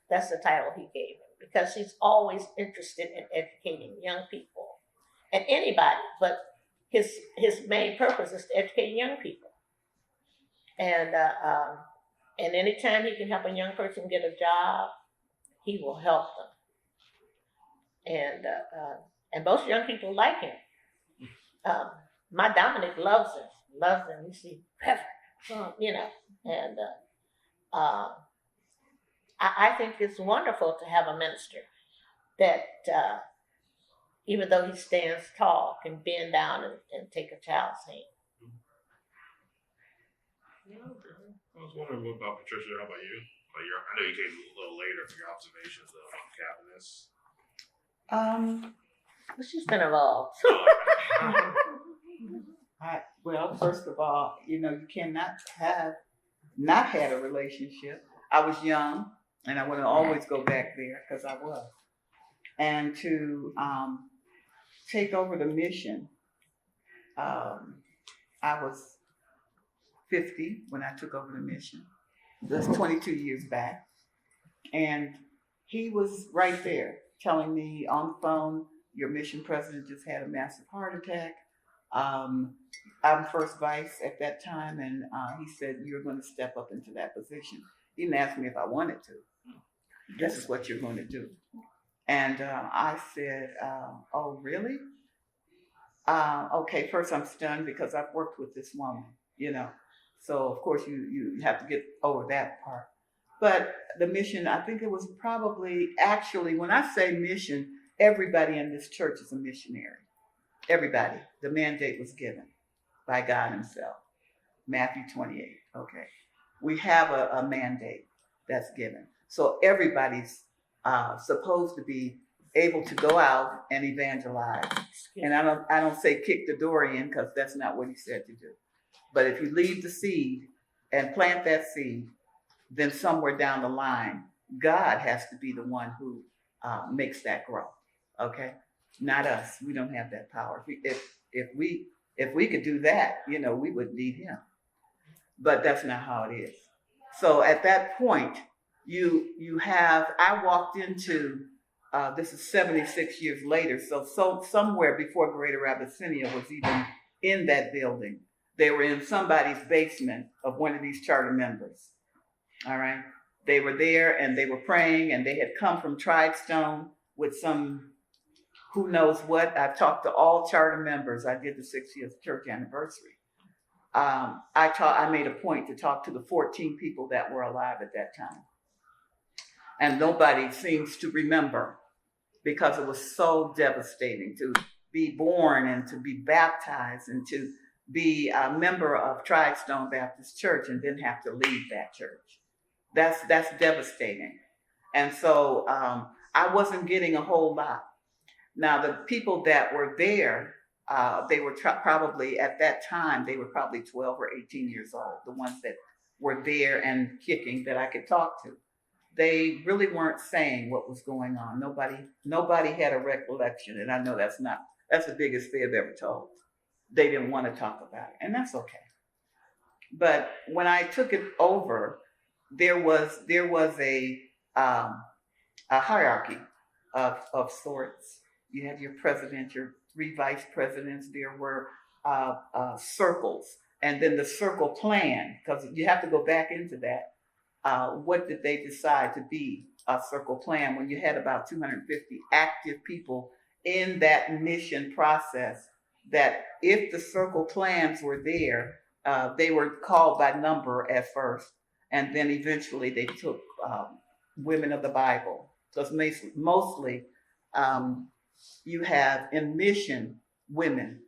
That's the title he gave him, because he's always interested in educating young people and anybody, but his main purpose is to educate young people. And anytime he can help a young person get a job, he will help them. And most young people like him. My Dominic loves him. You see, you know, and I think it's wonderful to have a minister that, even though he stands tall, can bend down and take a child's hand. Yeah, okay. I was wondering what about Patricia. How about you? I know you came a little later for your observations of Caviness. But she's been involved. Well, first of all, you cannot have not had a relationship. I was young, and I want to always go back there because I was. And to take over the mission, I was 50 when I took over the mission. That's 22 years back. And he was right there telling me on the phone, your mission president just had a massive heart attack. I'm first vice at that time, and he said, you're going to step up into that position. He didn't ask me if I wanted to. This is what you're going to do. And I said, oh, really? Okay, first I'm stunned because I've worked with this woman, So, of course, you have to get over that part. But the mission, I think it was probably, actually, when I say mission, everybody in this church is a missionary. Everybody. The mandate was given by God himself. Matthew 28. Okay. We have a mandate that's given. So everybody's supposed to be able to go out and evangelize. And I don't say kick the door in, because that's not what he said to do. But if you leave the seed and plant that seed, then somewhere down the line, God has to be the one who makes that grow. Okay, not us. We don't have that power. If we could do that, we would need him. But that's not how it is. So at that point, you have. I walked into. This is 76 years later. So somewhere before Greater Abyssinia was even in that building, they were in somebody's basement of one of these charter members. All right. They were there and they were praying, and they had come from Tridestone with some, who knows what. I've talked to all charter members. I did the 60th church anniversary. I made a point to talk to the 14 people that were alive at that time. And nobody seems to remember, because it was so devastating to be born and to be baptized and to be a member of Tridestone Baptist Church and then have to leave that church. That's devastating. And so I wasn't getting a whole lot. Now, the people that were there, they were probably, at that time, they were probably 12 or 18 years old, the ones that were there and kicking that I could talk to. They really weren't saying what was going on. Nobody had a recollection, and I know that's the biggest fib ever told. They didn't want to talk about it, and that's okay. But when I took it over, there was a hierarchy of sorts. You had your president, your 3 vice presidents. There were circles, and then the circle plan, because you have to go back into that. What did they decide to be a circle plan when you had about 250 active people in that mission process? That if the circle plans were there, they were called by number at first, and then eventually they took women of the Bible. Because mostly you have in mission women.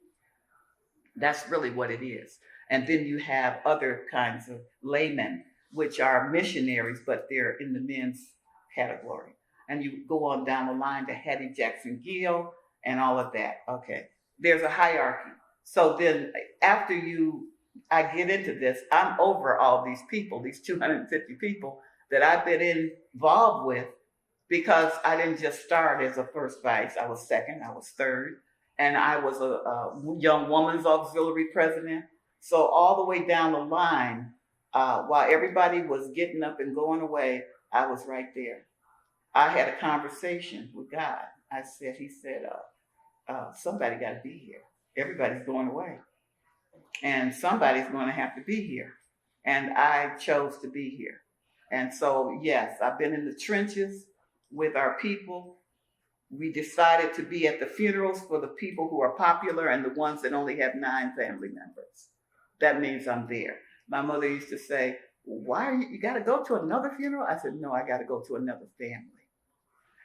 That's really what it is. And then you have other kinds of laymen, which are missionaries, but they're in the men's category. And you go on down the line to Hattie Jackson Gill and all of that. Okay, there's a hierarchy. So then after I get into this, I'm over all these people, these 250 people that I've been involved with, because I didn't just start as a first vice. I was second, I was third, and I was a young woman's auxiliary president. So all the way down the line, while everybody was getting up and going away, I was right there. I had a conversation with God. He said, somebody got to be here. Everybody's going away. And somebody's going to have to be here. And I chose to be here. And so, yes, I've been in the trenches with our people. We decided to be at the funerals for the people who are popular and the ones that only have 9 family members. That means I'm there. My mother used to say, why are you got to go to another funeral? I said, no, I got to go to another family.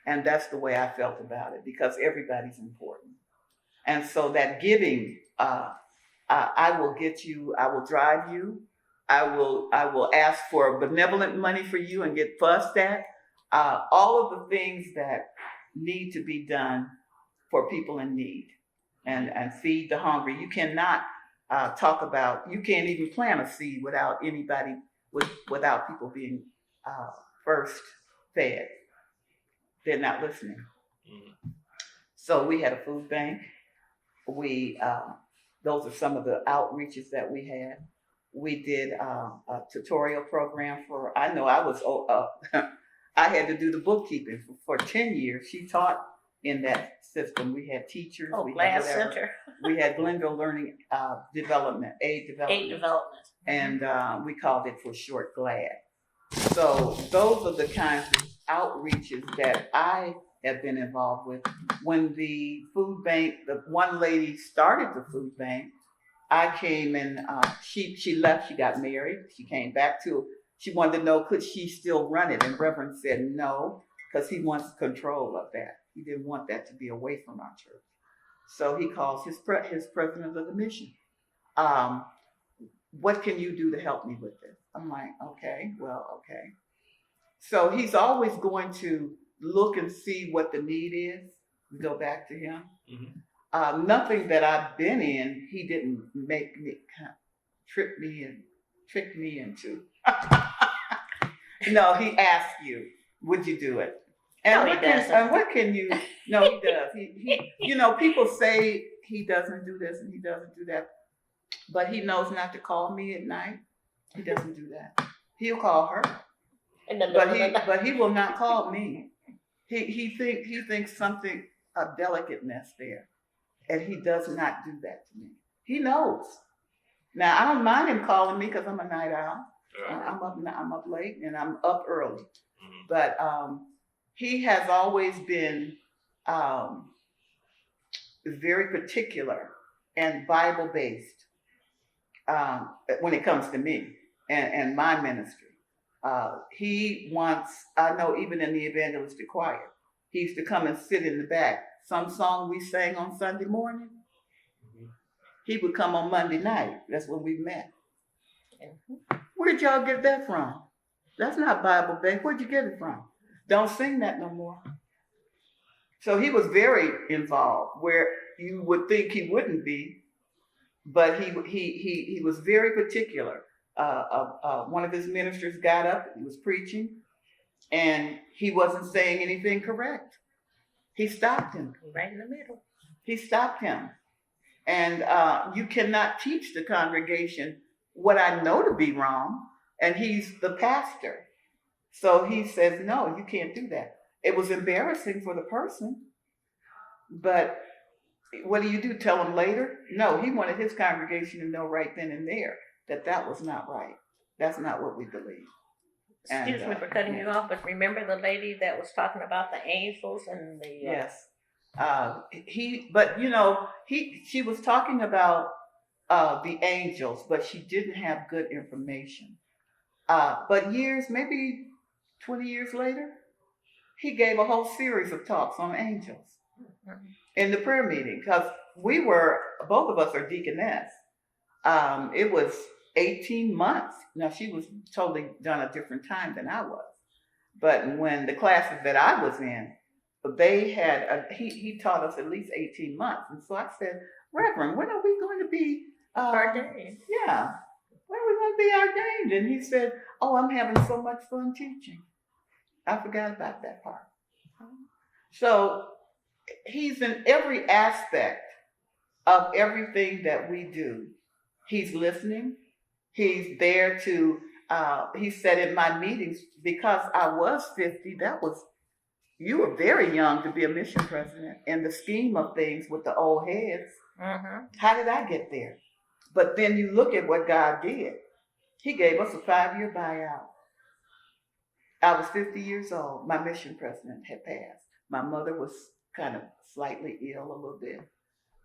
And that's the way I felt about it, because everybody's important. And so that giving, I will get you, I will drive you, I will ask for benevolent money for you and get fussed at. All of the things that need to be done for people in need, and feed the hungry. You cannot you can't even plant a seed without without people being first fed. They're not listening. Mm-hmm. So we had a food bank. Those are some of the outreaches that we had. We did a tutorial program I had to do the bookkeeping for 10 years. She taught in that system. We had teachers. Glass Center. We had Glenville Learning Development, Aid Development. And we called it for short GLAD. So those are the kinds of outreaches that I have been involved with. When the food bank, the one lady started the food bank, I came and she left, she got married, she came back she wanted to know, could she still run it? And Reverend said no, because he wants control of that. He didn't want that to be away from our church. So he calls his president of the mission. What can you do to help me with this? I'm like, okay. So he's always going to look and see what the need is. We go back to him. Mm-hmm. Nothing that I've been in, he didn't make me trick me into. No, he asked you, would you do it? And what can you? No, he does. He people say he doesn't do this and he doesn't do that, but he knows not to call me at night. He doesn't do that. He'll call her, but he will not call me. He thinks something of delicateness there, and he does not do that to me. He knows. Now I don't mind him calling me because I'm a night owl. I'm up late and I'm up early, but he has always been very particular and Bible based when it comes to me and my ministry. He wants, I know even in the evangelistic choir, he used to come and sit in the back. Some song we sang on Sunday morning, he would come on Monday night. That's when we met. Where'd y'all get that from? That's not Bible based. Where'd you get it from? Don't sing that no more. So he was very involved, where you would think he wouldn't be, but he was very particular. One of his ministers got up, he was preaching, and he wasn't saying anything correct. He stopped him. Right in the middle. He stopped him. And you cannot teach the congregation what I know to be wrong, and he's the pastor. So he says, no, you can't do that. It was embarrassing for the person, but what do? Tell him later? No, he wanted his congregation to know right then and there that was not right. That's not what we believe. Excuse me for cutting you off, but remember the lady that was talking about the angels and the... Yes. She was talking about the angels, but she didn't have good information. But maybe 20 years later, he gave a whole series of talks on angels in the prayer meeting, because both of us are deaconess. It was 18 months. Now, she was totally done a different time than I was. But when the classes that I was in, they had, he taught us at least 18 months. And so I said, Reverend, when are we going to be ordained? Yeah. When are we going to be ordained? And he said, oh, I'm having so much fun teaching. I forgot about that part. So he's in every aspect of everything that we do. He's listening. He's there to, he said in my meetings, because I was 50, you were very young to be a mission president in the scheme of things with the old heads. Mm-hmm. How did I get there? But then you look at what God did. He gave us a 5-year buyout. I was 50 years old. My mission president had passed. My mother was kind of slightly ill a little bit.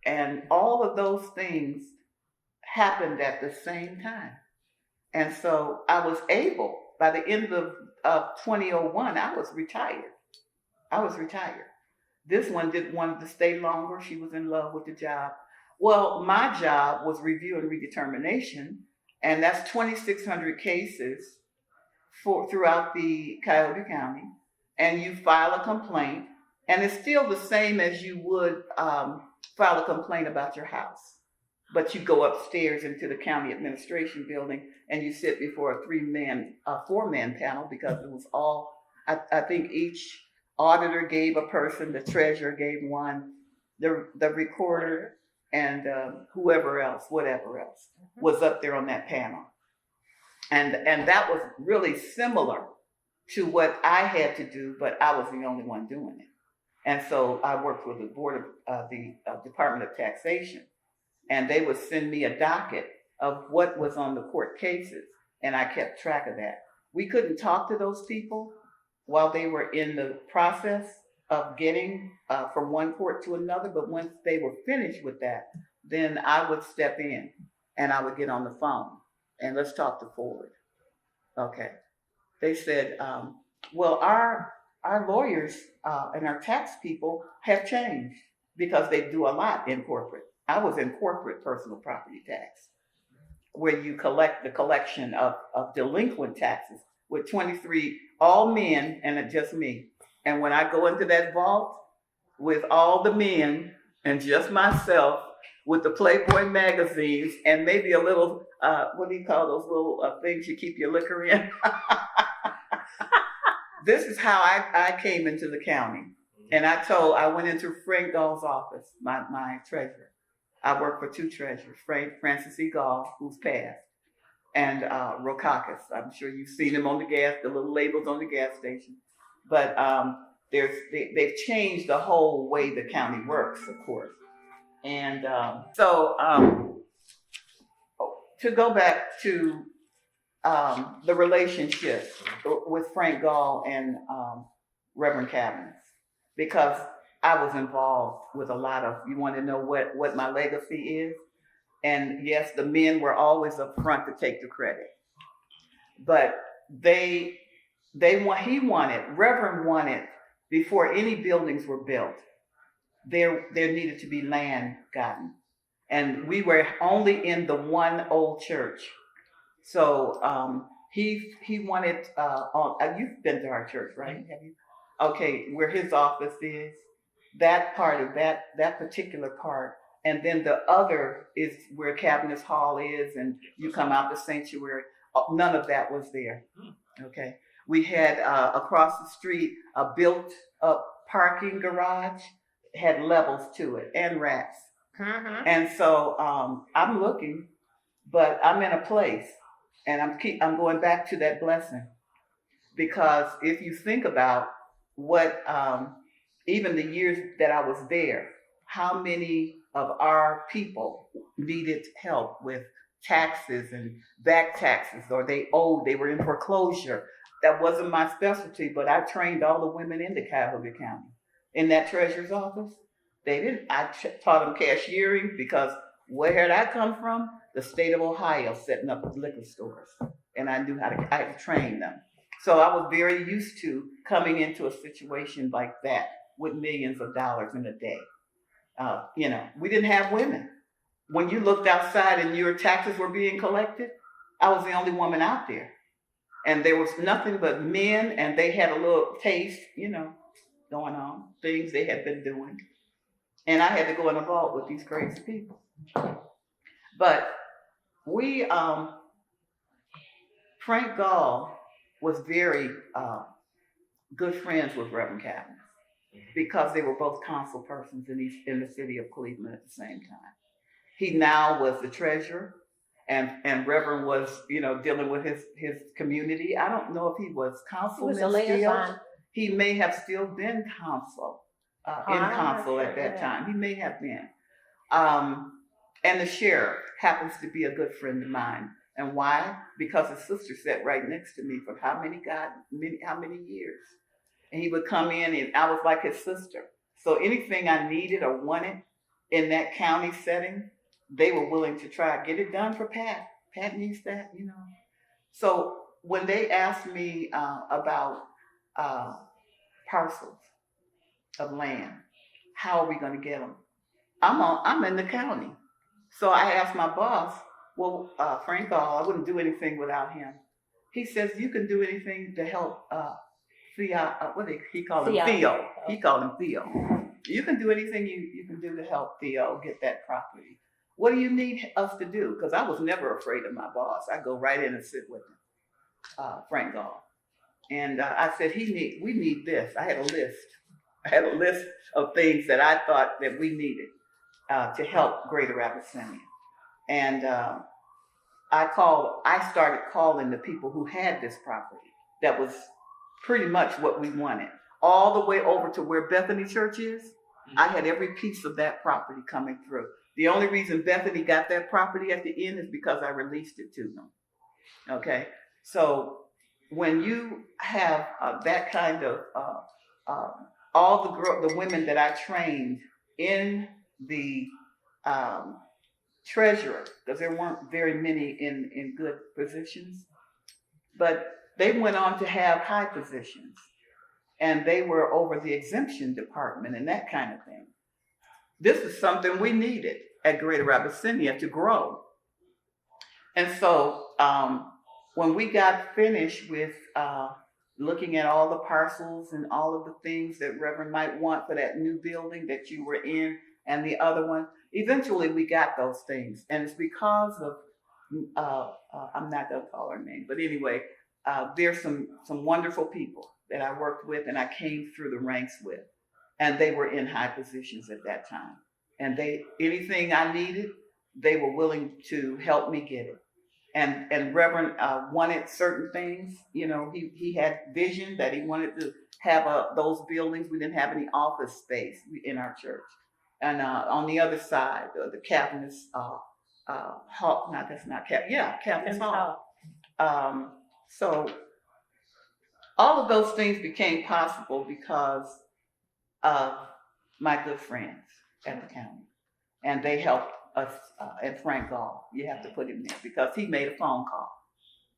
And all of those things happened at the same time. And so I was able, by the end of 2001, I was retired. This one didn't want to stay longer. She was in love with the job. Well, my job was review and redetermination, and that's 2,600 cases throughout the Cuyahoga County. And you file a complaint, and it's still the same as you would file a complaint about your house. But you go upstairs into the county administration building, and you sit before a 4-man panel, because it was all, I think each auditor gave a person, the treasurer gave one, the recorder, and whatever else was up there on that panel. And that was really similar to what I had to do, but I was the only one doing it. And so I worked with the board of the Department of Taxation, and they would send me a docket of what was on the court cases, and I kept track of that. We couldn't talk to those people while they were in the process of getting from one court to another, but once they were finished with that, then I would step in and I would get on the phone and let's talk to Ford. Okay. They said, well, our lawyers and our tax people have changed because they do a lot in corporate. I was in corporate personal property tax, where you collect the collection of delinquent taxes with 23, all men and just me. And when I go into that vault with all the men and just myself with the Playboy magazines and maybe a little, what do you call those little things you keep your liquor in? This is how I came into the county. And I went into Frank Gall's office, my treasurer. I worked for 2 treasurers, Francis E. Gall, who's passed, and Rokakis. I'm sure you've seen him on the little labels on the gas station. But they've changed the whole way the county works, of course. And so to go back to the relationship with Frank Gall and Reverend Caviness, because I was involved with a lot of, you want to know what my legacy is? And yes, the men were always up front to take the credit. But Reverend wanted, before any buildings were built, there needed to be land gotten. And we were only in the one old church. So he wanted, you've been to our church, right? Have you? Okay, where his office is, that part of that particular part. And then the other is where Caviness Hall is, and you come out the sanctuary. None of that was there. Okay. We had across the street a built-up parking garage, had levels to it, and racks. Mm-hmm. And so I'm looking, but I'm in a place, and I'm going back to that blessing, because if you think about what even the years that I was there, how many of our people needed help with taxes and back taxes, or they were in foreclosure. That wasn't my specialty, but I trained all the women in the Cuyahoga County in that treasurer's office. I taught them cashiering, because where had I come from? The state of Ohio, setting up liquor stores. And I knew I had to train them. So I was very used to coming into a situation like that with millions of dollars in a day. We didn't have women. When you looked outside and your taxes were being collected, I was the only woman out there. And there was nothing but men, and they had a little taste, going on, things they had been doing. And I had to go in the vault with these crazy people. But Frank Gall was very good friends with Reverend Caviness, because they were both council persons in the city of Cleveland at the same time. He now was the treasurer, and Reverend was, dealing with his community. I don't know if he was He councilman was a still. liaison. He may have still been council, in I'm not council at sure, that yeah. time. He may have been. And the sheriff happens to be a good friend of mine. And why? Because his sister sat right next to me for how many years? And he would come in, and I was like his sister. So anything I needed or wanted in that county setting, they were willing to try to get it done for Pat. Pat needs that, So when they asked me about parcels of land, how are we going to get them? I'm in the county. So I asked my boss, well, Frank Hall, I wouldn't do anything without him. He says, you can do anything to help Theo. He called him Theo. Theo. He called him Theo. You can do anything you can do to help Theo get that property. What do you need us to do? Because I was never afraid of my boss. I go right in and sit with him, Frank Hall. And I said, we need this. I had a list of things that I thought that we needed to help Greater Abyssinia. And I started calling the people who had this property. That was pretty much what we wanted. All the way over to where Bethany Church is, I had every piece of that property coming through. The only reason Bethany got that property at the end is because I released it to them. Okay? So when you have that kind of, all the women that I trained in the treasurer, because there weren't very many in good positions, but they went on to have high positions, and they were over the exemption department and that kind of thing. This is something we needed at Greater Abyssinia to grow. And so when we got finished with looking at all the parcels and all of the things that Reverend might want for that new building that you were in and the other one, eventually we got those things. And it's because of, I'm not going to call her name, but anyway, there's some wonderful people that I worked with and I came through the ranks with. And they were in high positions at that time. And anything I needed, they were willing to help me get it. And Reverend wanted certain things. He had vision that he wanted to have those buildings. We didn't have any office space in our church. And on the other side, the Caviness Hall. No, that's not Caviness. Yeah, Caviness Hall. So all of those things became possible because of my good friends at the county. And they helped us, and Frank Gall, you have to put him there, because he made a phone call.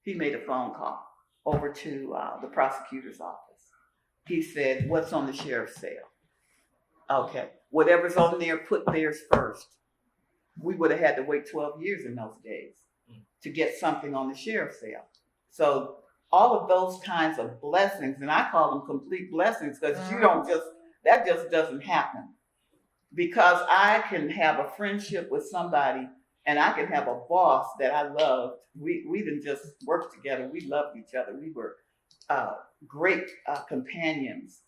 He made a phone call over to the prosecutor's office. He said, what's on the sheriff's sale? Okay, whatever's on there, put theirs first. We would have had to wait 12 years in those days to get something on the sheriff's sale. So all of those kinds of blessings, and I call them complete blessings, because that just doesn't happen. Because I can have a friendship with somebody and I can have a boss that I loved. We didn't just work together. We loved each other. We were great companions.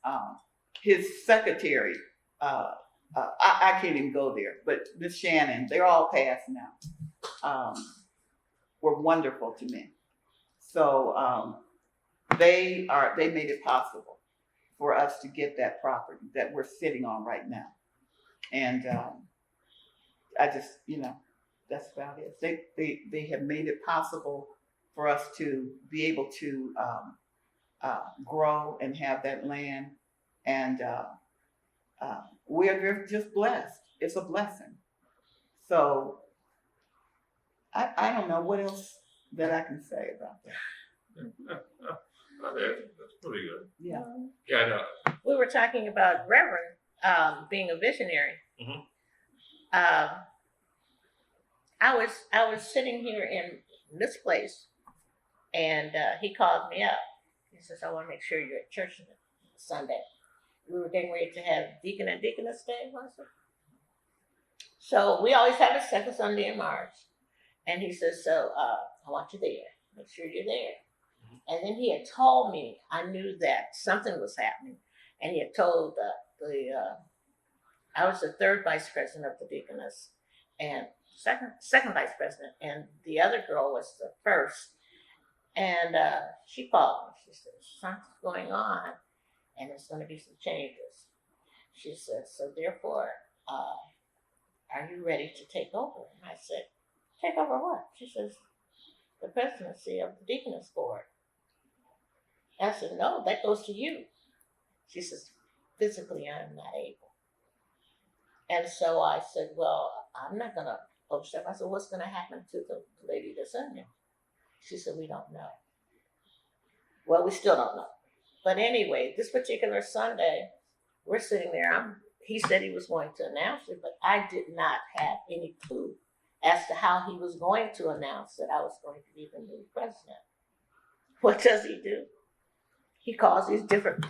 His secretary, I can't even go there, but Miss Shannon, they're all passed now, were wonderful to me. So they made it possible for us to get that property that we're sitting on right now. And I just, that's about it. They have made it possible for us to be able to grow and have that land. And we're just blessed. It's a blessing. So I don't know what else that I can say about that. That's pretty good. Yeah. Yeah, We were talking about Reverend being a visionary. Mhm. I was sitting here in this place, and he called me up. He says, "I want to make sure you're at church on Sunday." We were getting ready to have Deacon and Deaconess Day, was it? So we always have a second Sunday in March, and he says, "So I want you there. Make sure you're there." And then he had told me, I knew that something was happening, and he had told I was the third vice president of the deaconess, and second vice president, and the other girl was the first. And she called me. She said, something's going on, and there's going to be some changes. She said, so therefore, are you ready to take over? And I said, take over what? She says, the presidency of the Deaconess Board. I said, no, that goes to you. She says, physically, I'm not able. And so I said, well, I'm not going to overstep. I said, what's going to happen to the lady that's in there? She said, we don't know. Well, we still don't know. But anyway, this particular Sunday, we're sitting there. He said he was going to announce it, but I did not have any clue as to how he was going to announce that I was going to be the new president. What does he do? He calls these different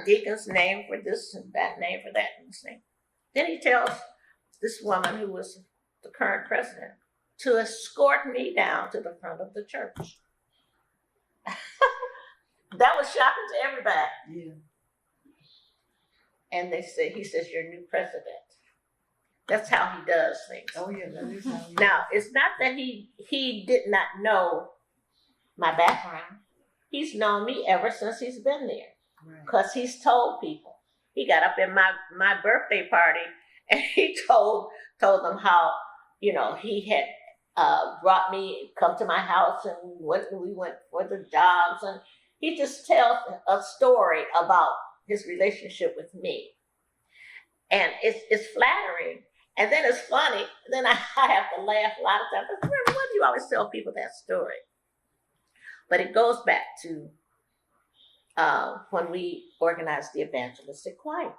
deacons, name for this and that, name for that, and this name. Then he tells this woman who was the current president to escort me down to the front of the church. That was shocking to everybody. Yeah. And he says, you're new president. That's how he does things. Oh yeah, that is how he Now, it's not that he did not know my background. He's known me ever since he's been there. Right. Because he's told people. He got up in my birthday party and he told them how, he had brought me, come to my house, and we went for the jobs, and he just tells a story about his relationship with me. And it's flattering. And then it's funny. Then I have to laugh a lot of times. Why do you always tell people that story? But it goes back to when we organized the evangelistic choir.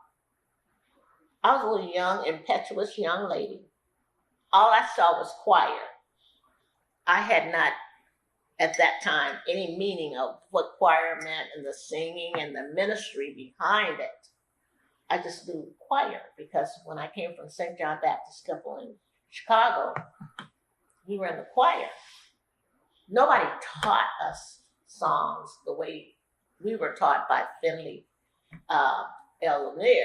I was a little young, impetuous young lady. All I saw was choir. I had not, at that time, any meaning of what choir meant and the singing and the ministry behind it. I just knew choir because when I came from St. John Baptist Temple in Chicago, we were in the choir. Nobody taught us songs the way we were taught by Finley L. Lanier.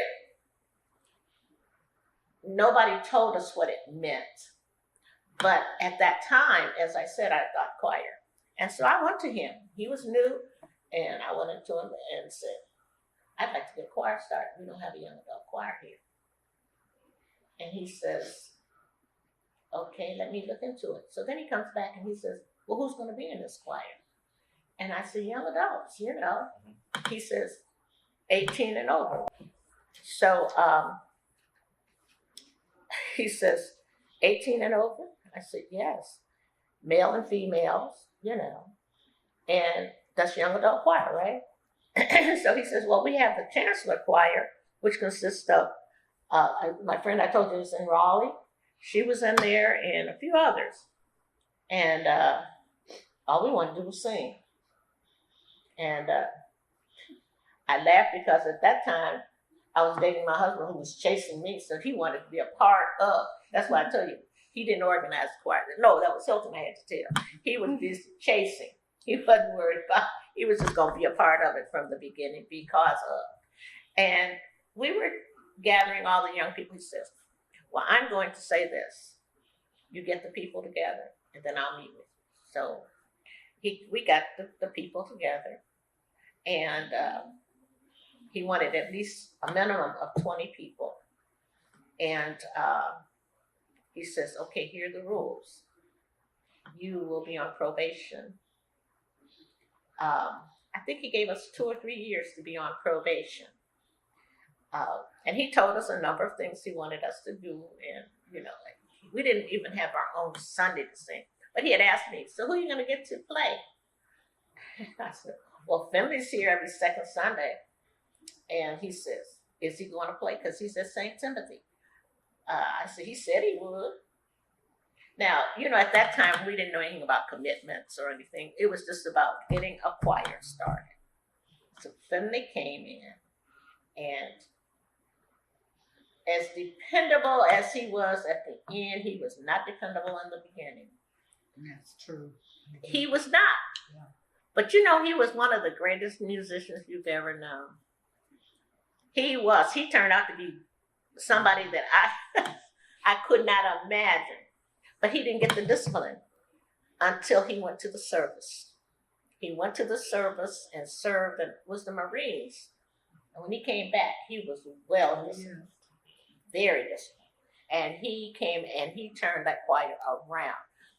Nobody told us what it meant. But at that time, as I said, I got choir. And so I went to him. He was new, and I went into him and said, I'd like to get choir started. We don't have a young adult choir here. And he says, okay, let me look into it. So then he comes back and he says, well, who's going to be in this choir? And I said, young adults, He says, 18 and over. So he says, 18 and over? I said, yes. Male and females, And that's young adult choir, right? So he says, well, we have the Chancellor Choir, which consists of my friend I told you was in Raleigh. She was in there and a few others. And all we wanted to do was sing. And I laughed because at that time, I was dating my husband who was chasing me, so he wanted to be a part of. That's why I tell you, he didn't organize the choir. No, that was Hilton I had to tell. He was busy chasing. He wasn't worried about. He was just going to be a part of it from the beginning because of. And we were gathering all the young people. He says, well, I'm going to say this. You get the people together, and then I'll meet with you. So we got the people together, and he wanted at least a minimum of 20 people. And he says, okay, here are the rules. You will be on probation. I think he gave us 2 or 3 years to be on probation. And he told us a number of things he wanted us to do. And, we didn't even have our own Sunday to sing. But he had asked me, so who are you going to get to play? I said, well, Finley's here every second Sunday. And he says, is he going to play? Because he's at St. Timothy. I said, he said he would. Now, at that time, we didn't know anything about commitments or anything. It was just about getting a choir started. So Finley came in, and as dependable as he was at the end, he was not dependable in the beginning. That's true. He was not. Yeah. But he was one of the greatest musicians you've ever known. He was. He turned out to be somebody that I could not imagine but he didn't get the discipline until he went to the service. He went to the service and served and was the Marines. And when he came back, he was well disciplined, very disciplined. And he came and he turned that choir around.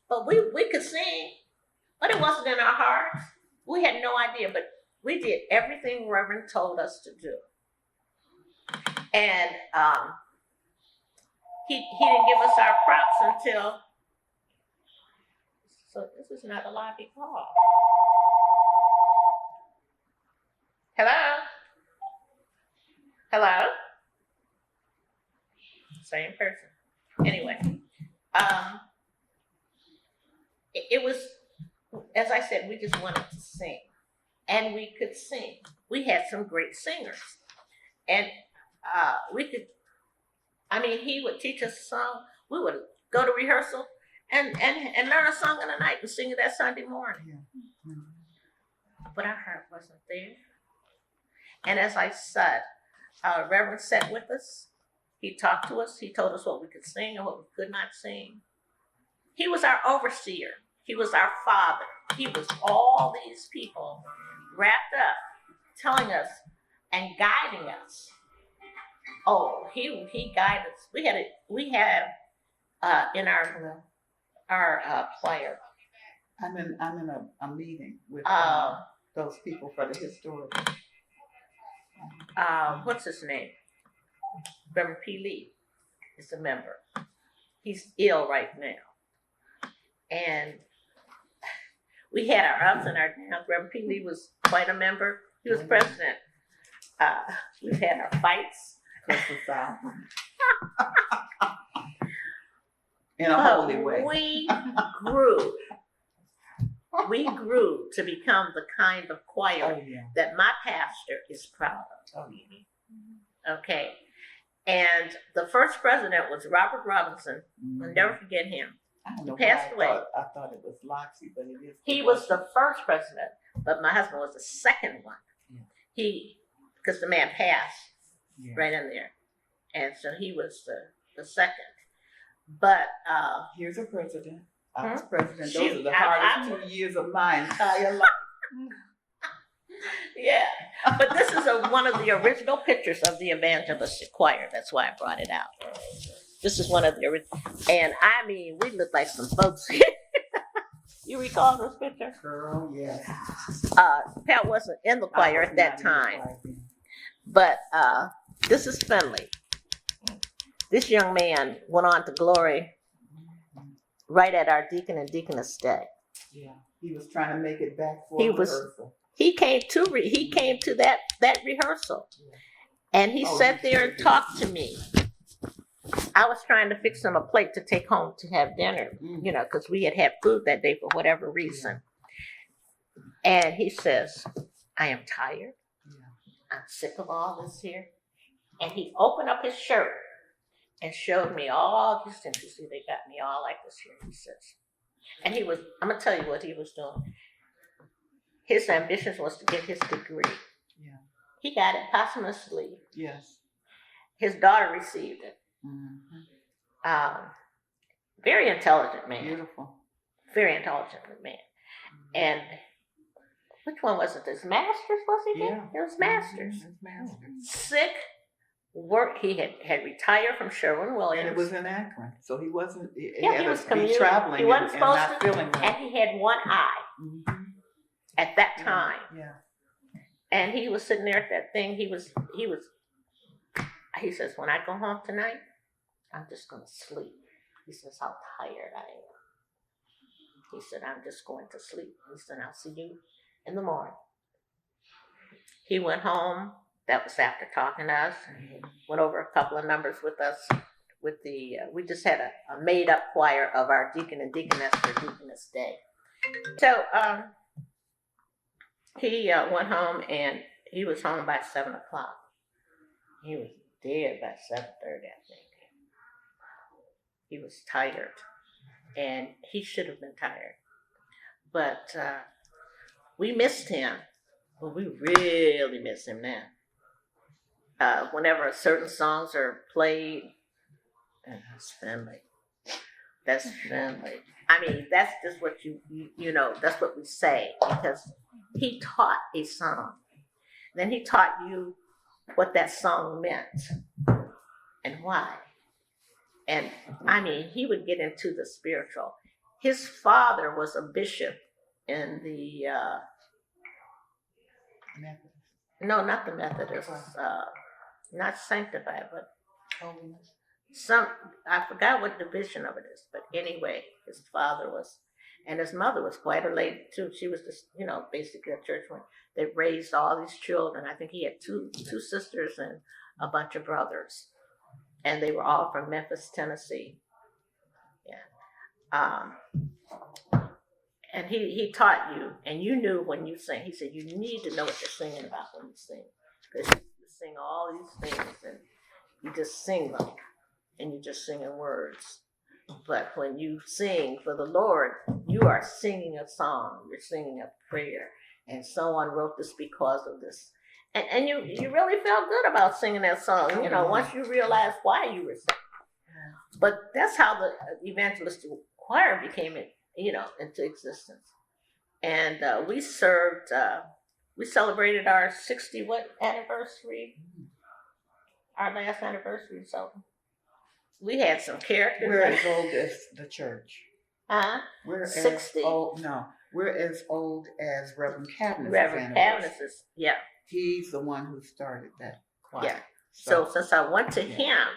But we could sing, but it wasn't in our hearts. We had no idea, but we did everything Reverend told us to do. And he didn't give us our props until, so this is not a lobby call. Hello? Hello? Same person. Anyway, it was, as I said, we just wanted to sing. And we could sing. We had some great singers. And he would teach us a song. We would go to rehearsal and learn a song in the night and sing it that Sunday morning. Yeah. But our heart wasn't there. And as I said, Reverend sat with us. He talked to us. He told us what we could sing and what we could not sing. He was our overseer. He was our father. He was all these people wrapped up, telling us and guiding us. Oh, he guided us. We have in our choir. I'm in a meeting with those people for the historic. What's his name? Reverend P. Lee is a member. He's ill right now. And we had our ups and our downs. Reverend P. Lee was quite a member. He was president. We've had our fights. In a holy way. We grew. We grew to become the kind of choir that my pastor is proud of. Okay. And the first president was Robert Robinson. I'll never forget him. I don't know. He passed away. I thought it was Loxie, but it is. He was the first president, but my husband was the second one. Because the man passed right in there. And so he was the second. But here's a president. I was president. Those Shoot, are the hardest 2 years of my entire life. Yeah, but this is one of the original pictures of the evangelistic choir. That's why I brought it out. This is one of the original, and I mean, we look like some folks. You recall this picture? Girl, yes. Pat wasn't in the choir at that time, but this is Finley. This young man went on to glory right at our deacon and deaconess day. Yeah, he was trying to make it back for rehearsal. He came to that rehearsal, and he sat there and talked to me. I was trying to fix him a plate to take home to have dinner, because we had food that day for whatever reason. And he says, "I am tired. I'm sick of all this here." And he opened up his shirt and showed me all these things. You see, they got me all like this here, he says. And I'm going to tell you what he was doing. His ambitions was to get his degree. Yeah. He got it posthumously. Yes. His daughter received it. Mm-hmm. Very intelligent man. Beautiful. Very intelligent man. Mm-hmm. And which one was it? His master's, was he? Yeah. It was master's. His master's. Sick. Work. He had retired from Sherwin-Williams. And it was in Akron, so he wasn't. He was commuting. Traveling. He wasn't supposed and not to. feeling well. And he had one eye at that time. Yeah. And he was sitting there at that thing. He says, "When I go home tonight, I'm just going to sleep." He says, "How tired I am." He said, "I'm just going to sleep." He said, "I'll see you in the morning." He went home. That was after talking to us. And he went over a couple of numbers with us. We just had a made-up choir of our deacon and deaconess for Deaconess Day. So he went home, and he was home by 7 o'clock. He was dead by 7:30, I think. He was tired, and he should have been tired. But we missed him. Well, we really miss him now. Whenever certain songs are played, and his family, That's family. I mean, that's just what you know, that's what we say because he taught a song. Then he taught you what that song meant and why. And I mean, he would get into the spiritual. His father was a bishop in the, no, not the Methodist, not sanctified, but I forgot what division of it is, but anyway, his father was, and his mother was quite a lady too. She was just, you know, basically a church woman. They raised all these children. I think he had two sisters and a bunch of brothers, and they were all from Memphis, Tennessee. Yeah, and he taught you, and you knew when you sing. He said you need to know what you're singing about when you sing, because you sing all these things and you just sing them, and you're just singing words. But when you sing for the Lord, you are singing a song. You're singing a prayer. And someone wrote this because of this. And you really felt good about singing that song, you know, once you realized why you were singing. But that's how the evangelistic choir became, you know, into existence. And we celebrated our 60th anniversary, our last anniversary, so we had some characters. We're as old as the church. We're 60. We're as old as Reverend Caviness. Reverend Caviness is, yeah. He's the one who started that choir. Yeah. So since I went to him,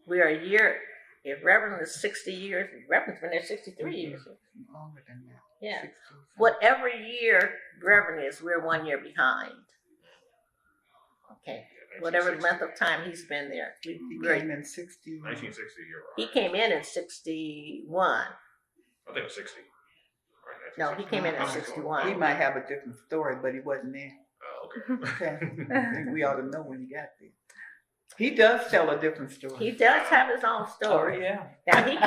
we are a year. If Reverend is 60 years, Reverend's been there 63 years. Longer than that. Yeah. 60. Whatever year Reverend is, we're 1 year behind. Okay. Whatever length of time he's been there. He came in 60. 1960, you're right. He came in 61. I think it was 60. Right, No, he came in at He 61. might have a different story, but he wasn't there. Oh, okay. Okay. I think we ought to know when he got there. He does tell a different story. He does have his own story. Oh, yeah. Now he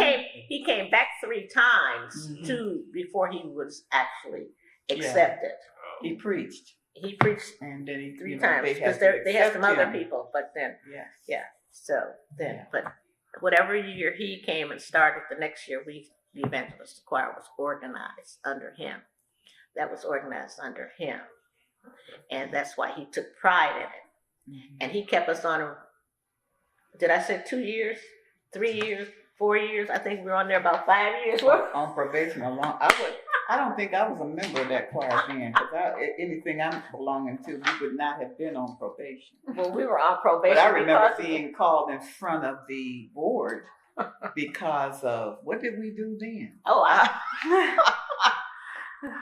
came back 3 times too before he was actually accepted. He preached. He preached And then he 3 times because they had some other people, but then Yes. but whatever year he came and started, the next year the evangelistic choir was organized under him. That was organized under him, and that's why he took pride in it. And he kept us on. Did I say 2 years, 3 years, 4 years? I think we were on there about 5 years. On probation alone. I don't think I was a member of that choir then, because anything I'm belonging to, we would not have been on probation. Well, we were on probation. But I remember being called in front of the board because of, what did we do then?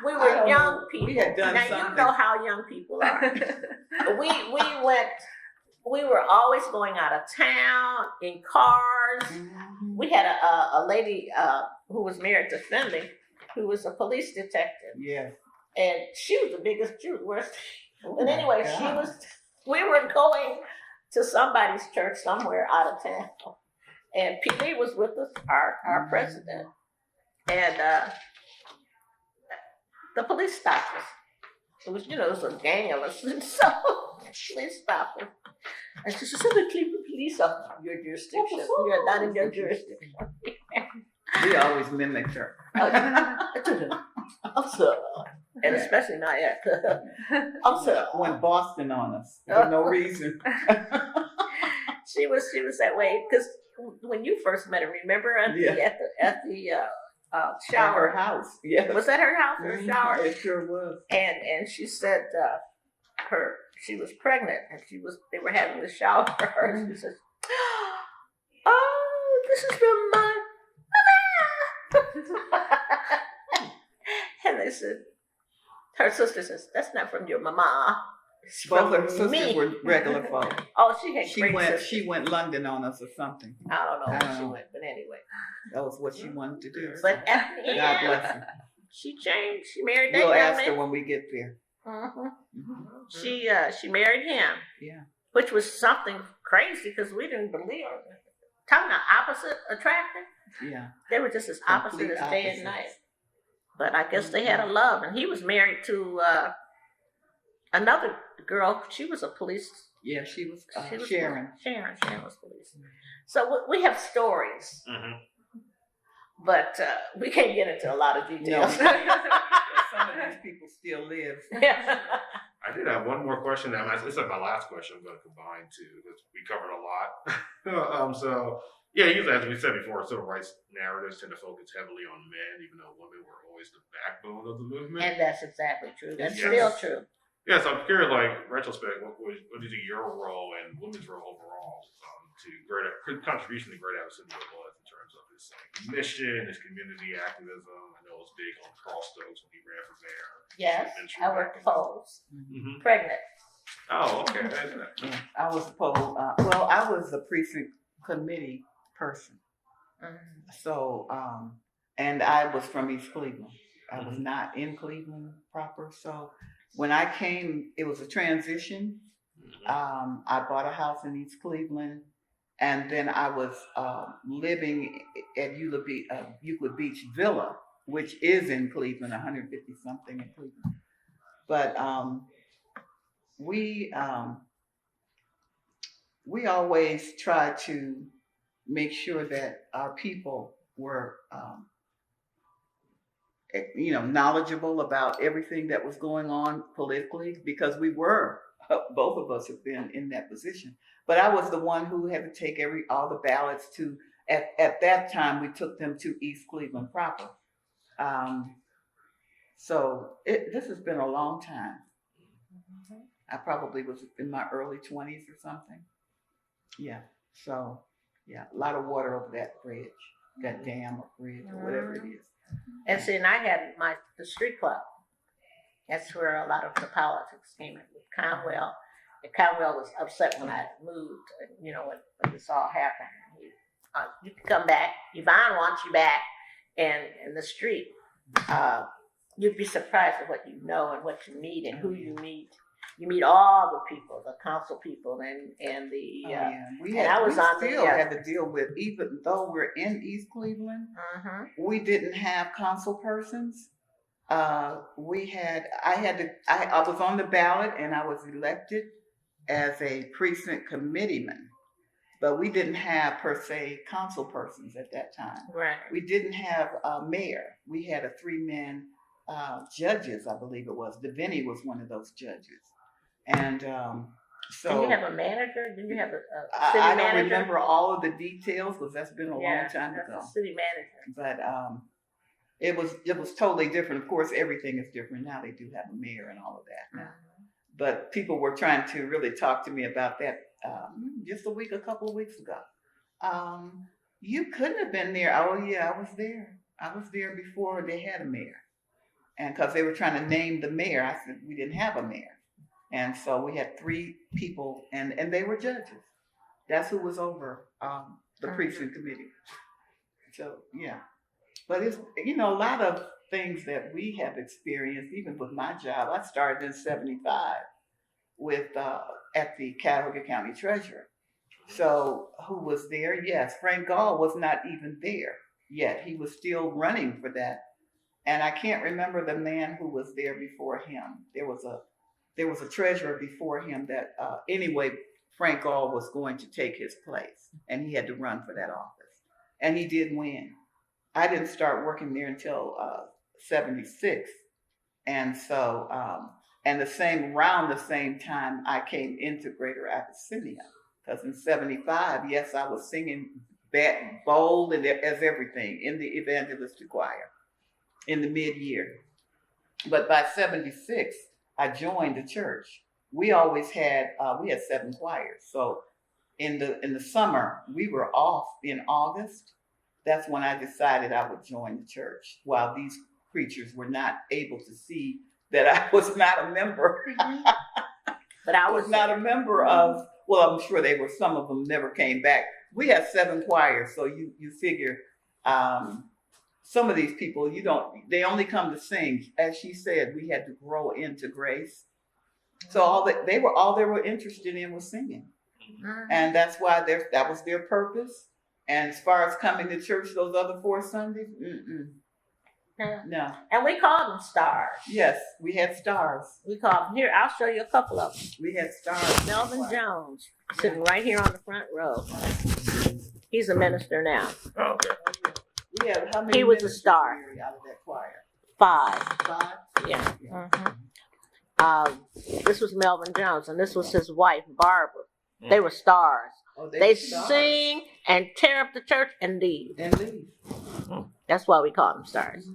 We were young people. We had done now something. You know how young people are. We were always going out of town in cars. We had a lady who was married to Finley, who was a police detective. Yeah. And she was the biggest Jew. But anyway, God. we were going to somebody's church somewhere out of town. And PD was with us, our president. And the police stopped us. It was, it was a gang of us. And so they stopped us. And she said, somebody keep the police up your jurisdiction. You're not in your jurisdiction. We always mimicked her. Officer. And especially not yet. Officer. Went Boston on us for no reason. She was that way because when you first met her, remember at the shower At her house. Yes. Was that her house or her shower? It sure was. And she said she was pregnant and they were having the shower for her. And she says, "Oh, this is from my mama." And they said, her sister says, "That's not from your mama. It's Both from her sisters me." were regular folk. Oh, she had great sisters. She went London on us or something. I don't know where she went, but anyway. That was what she wanted to do. But at the God end, bless her. she changed. She married that We'll young ask man. her when we get there. She married him. Yeah. Which was something crazy because we didn't believe her. Talking about opposite attractive. Yeah. They were just as opposite Complete as day and opposites. night. But I guess they had a love, and he was married to another girl. She was a police. Yeah, she was Sharon. Sharon. Sharon was police. So we have stories. but we can't get into a lot of No, details. some of these people still live. Yeah. I did have one more question. This is my last question. I'm going to combine two because we covered a lot. So, yeah, usually, as we said before, civil rights narratives tend to focus heavily on men, even though women were always the backbone of the movement. And that's exactly true. That's Yes. still true. Yeah, so I'm curious, like, retrospect, what is your role and women's role overall to contribution to Greater Abyssinia was in terms of his mission, his community activism? I know it was big on Carl Stokes when he ran for mayor. Yes, I worked the polls. Mm-hmm. Pregnant. Oh, okay. I was I was a precinct committee person. So, and I was from East Cleveland. I was not in Cleveland proper. So when I came, it was a transition. I bought a house in East Cleveland, and then I was living at Euclid Beach Villa, which is in Cleveland, 150 something in Cleveland. But we always try to make sure that our people were, knowledgeable about everything that was going on politically, because we were, both of us have been in that position. But I was the one who had to take all the ballots to, at that time, we took them to East Cleveland proper. So this has been a long time. I probably was in my early 20s or something. Yeah. So, yeah, a lot of water over that bridge, that dam or bridge or whatever it is. And see, and I had the street club. That's where a lot of the politics came in with Conwell. And Conwell was upset when I moved, when this all happened. You can come back. Yvonne wants you back. And in the street, you'd be surprised at what you know and what you meet and who you meet. You meet all the people, the council people, and the. We still had to deal with, even though we're in East Cleveland, we didn't have council persons. I was on the ballot and I was elected as a precinct committeeman, but we didn't have per se council persons at that time. Right. We didn't have a mayor. We had a 3-man judges, I believe it was. Deviney was one of those judges. And so. Did you have a manager? Did you have a city I manager? don't remember all of the details because that's been a long time ago. That's a city manager. But it was totally different. Of course, everything is different now. They do have a mayor and all of that now. But people were trying to really talk to me about that just a couple of weeks ago. You couldn't have been there. Oh yeah, I was there. I was there before they had a mayor. And because they were trying to name the mayor, I said we didn't have a mayor. And so we had 3 people, and they were judges. That's who was over the precinct committee. So yeah, but it's a lot of things that we have experienced. Even with my job, I started in '75 with at the Cuyahoga County Treasurer. So who was there? Yes, Frank Gall was not even there yet. He was still running for that, and I can't remember the man who was there before him. There was a treasurer before him that, anyway, Frank Gall was going to take his place, and he had to run for that office. And he did win. I didn't start working there until 76. And so, and around the same time, I came into Greater Abyssinia. Because in 75, yes, I was singing bold as everything in the evangelistic choir in the mid-year. But by 76, I joined the church. We always had 7 choirs. So in the summer, we were off in August. That's when I decided I would join the church, while these preachers were not able to see that I was not a member. But I was not a member of, well, I'm sure some of them never came back. We had 7 choirs, so you figure some of these people, they only come to sing. As she said, we had to grow into grace. So all they were interested in was singing. And that's why that was their purpose. And as far as coming to church those other 4 Sundays, no. And we called them stars. Yes, we had stars. We called them. Here, I'll show you a couple of them. We had stars. Melvin Jones, sitting right here on the front row. He's a minister now. Oh, okay. Yeah, how many He was a ministers, star. Mary, out of that choir? 5. 5? Yeah. Yeah. This was Melvin Jones, and this was his wife, Barbara. They were stars. Oh, They were stars. sing and tear up the church and leave. And leave. That's why we call them stars.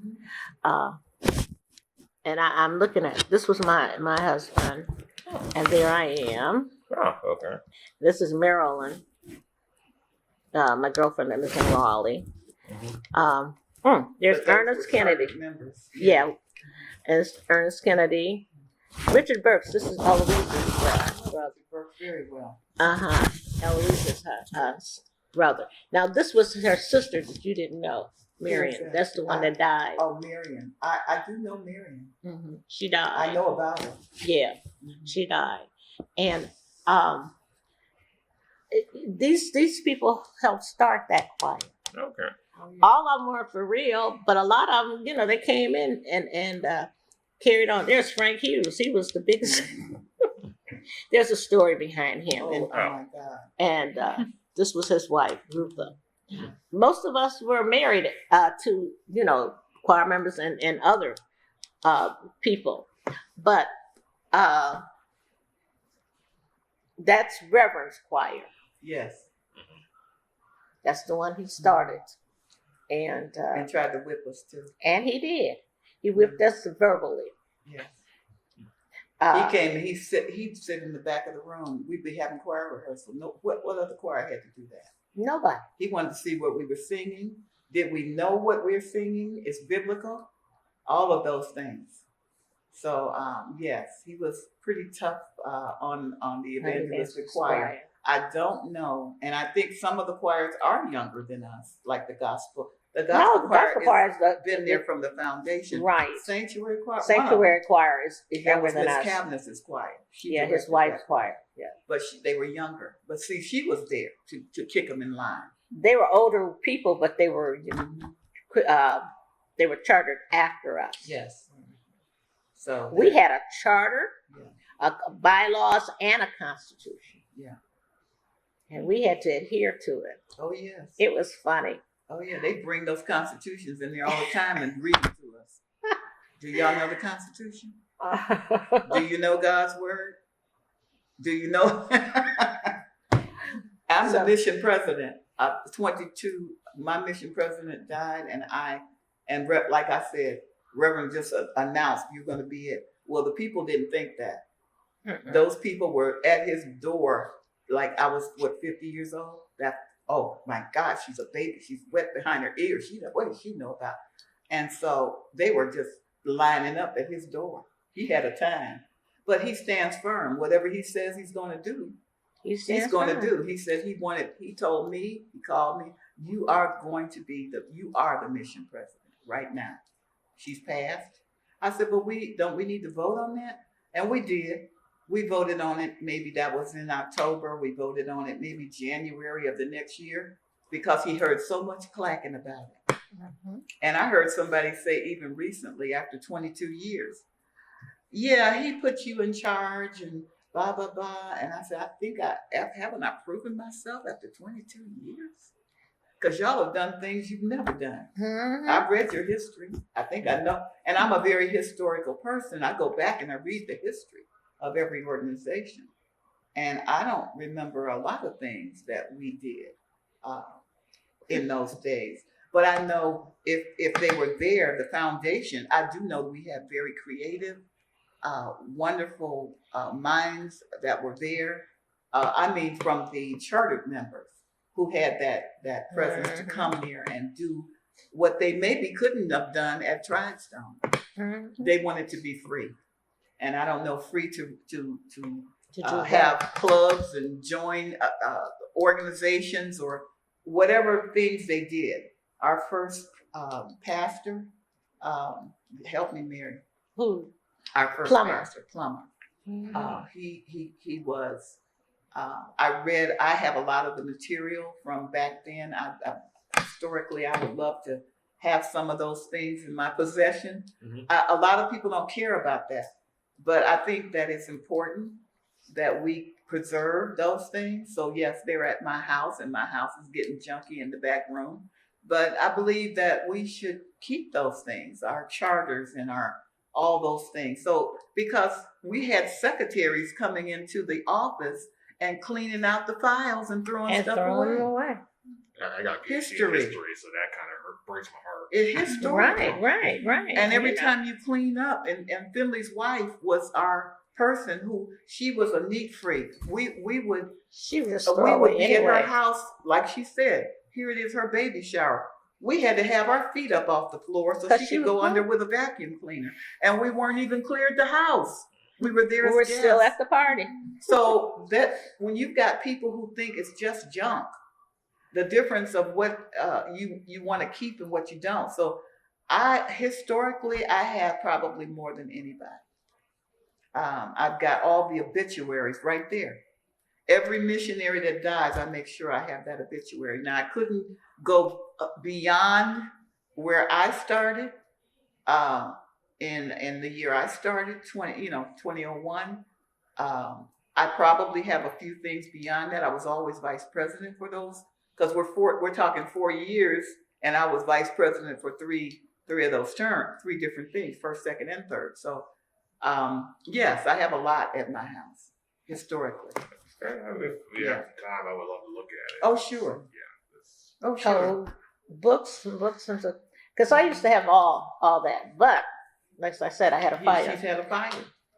And I'm looking at, this was my husband, and there I am. Oh, okay. This is Marilyn, my girlfriend that lives in Raleigh. There's But those Ernest were Kennedy. charter members. Yeah, and it's Ernest Kennedy. Richard Burks, this is Eloise's brother. Worked very well. Eloise's brother. Now, this was her sister that you didn't know, Marion. Yes, That's the one that died. Oh, Marion. I do know Marion. She died. I know about her. Yeah, she died. And these people helped start that choir. Okay. All of them weren't for real, but a lot of them, they came in and carried on. There's Frank Hughes. He was the biggest. There's a story behind him. Oh my God. And this was his wife, Rutha. Most of us were married to, choir members and other people. But that's Reverend's choir. Yes. That's the one he started. And tried to whip us too. And he did. He whipped us verbally. Yes. He came and he'd sit in the back of the room. We'd be having choir rehearsal. No, what other choir had to do that? Nobody. He wanted to see what we were singing. Did we know what we're singing is biblical? All of those things. So yes, he was pretty tough on the evangelistic choir. I don't know, and I think some of the choirs are younger than us, like the gospel. The gospel choir has been there from the foundation. Right. Sanctuary choir. Sanctuary choir is younger than us. Caviness' choir. His wife's choir. Yeah. But they were younger. But see, she was there to kick them in line. They were older people, but they were chartered after us. Yes. So we had a charter, a bylaws, and a constitution. Yeah. And we had to adhere to it. Oh yes. It was funny. Oh yeah, they bring those constitutions in there all the time and read it to us. Do y'all know the Constitution? Do you know God's word? Do you know? I'm the mission president. 22. My mission president died, and like I said, Reverend just announced you're going to be it. Well, the people didn't think that. Those people were at his door like I was 50 years old. Oh my God, she's a baby. She's wet behind her ears. What does she know about? And so they were just lining up at his door. He had a time, but he stands firm. Whatever he says he's going to do, he's going to do. He said he told me, he called me, you are the mission president right now. She's passed. I said, but we need to vote on that? And we did. We voted on it, maybe that was in October. We voted on it maybe January of the next year because he heard so much clacking about it. And I heard somebody say even recently, after 22 years, yeah, he put you in charge and blah, blah, blah. And I said, haven't I proven myself after 22 years? Because y'all have done things you've never done. I've read your history. I think I know. And I'm a very historical person. I go back and I read the history of every organization. And I don't remember a lot of things that we did in those days. But I know if they were there, the foundation, I do know we have very creative, wonderful minds that were there. From the chartered members who had that presence to come here and do what they maybe couldn't have done at Tridestone. They wanted to be free. And I don't know, free to have clubs and join organizations or whatever things they did. Our first pastor, help me, Mary. Who? Our first pastor, Plummer. He was. I have a lot of the material from back then. Historically, I would love to have some of those things in my possession. A lot of people don't care about that. But I think that it's important that we preserve those things. So yes, they're at my house and my house is getting junky in the back room. But I believe that we should keep those things, our charters and all those things. So because we had secretaries coming into the office and cleaning out the files and throwing And stuff throwing them away. away. I got PhD in History. history, so that kind of breaks my heart. It's historical. Right. And every You know. time you clean up, and Finley's wife was our person who, she was a neat freak. We would She was just we throw would away be at her anyway. house, like she said, here it is, her baby shower. We had to have our feet up off the floor so 'Cause she she could was go under home. with a vacuum cleaner. And we weren't even cleared the house. We were there We as were guests. still at the party. So that when you've got people who think it's just junk, the difference of what you want to keep and what you don't. So historically I have probably more than anybody. I've got all the obituaries right there. Every missionary that dies, I make sure I have that obituary. Now I couldn't go beyond where I started. In the year I started, 2001. I probably have a few things beyond that. I was always vice president for those, because we're talking 4 years, and I was vice president for three of those terms, 3 different things, first, second, and third. So yes, I have a lot at my house historically. If we have time, I would love to look at it. Oh sure. Yeah. Oh sure. Oh, books and because I used to have all that, but like I said, I had a fire, She's had a fire,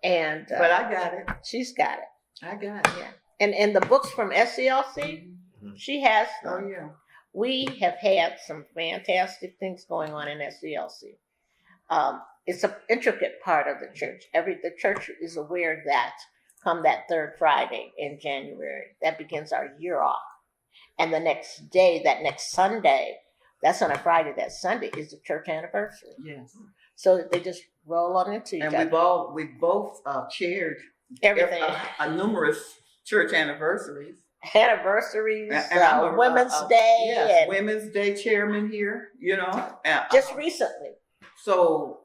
and but I got it. she's got it. I got it. Yeah, and the books from SCLC, she has Oh them. yeah. We have had some fantastic things going on in SCLC. It's an intricate part of the church. The church is aware that come that third Friday in January, that begins our year off. And the next day, that next Sunday, that's on a Friday, that Sunday is the church anniversary. Yes. So they just roll on into each And other. we've both chaired Everything. numerous church anniversaries. Anniversaries, And I'm a- Women's Day, Yes, and Women's Day chairman here, just recently, So,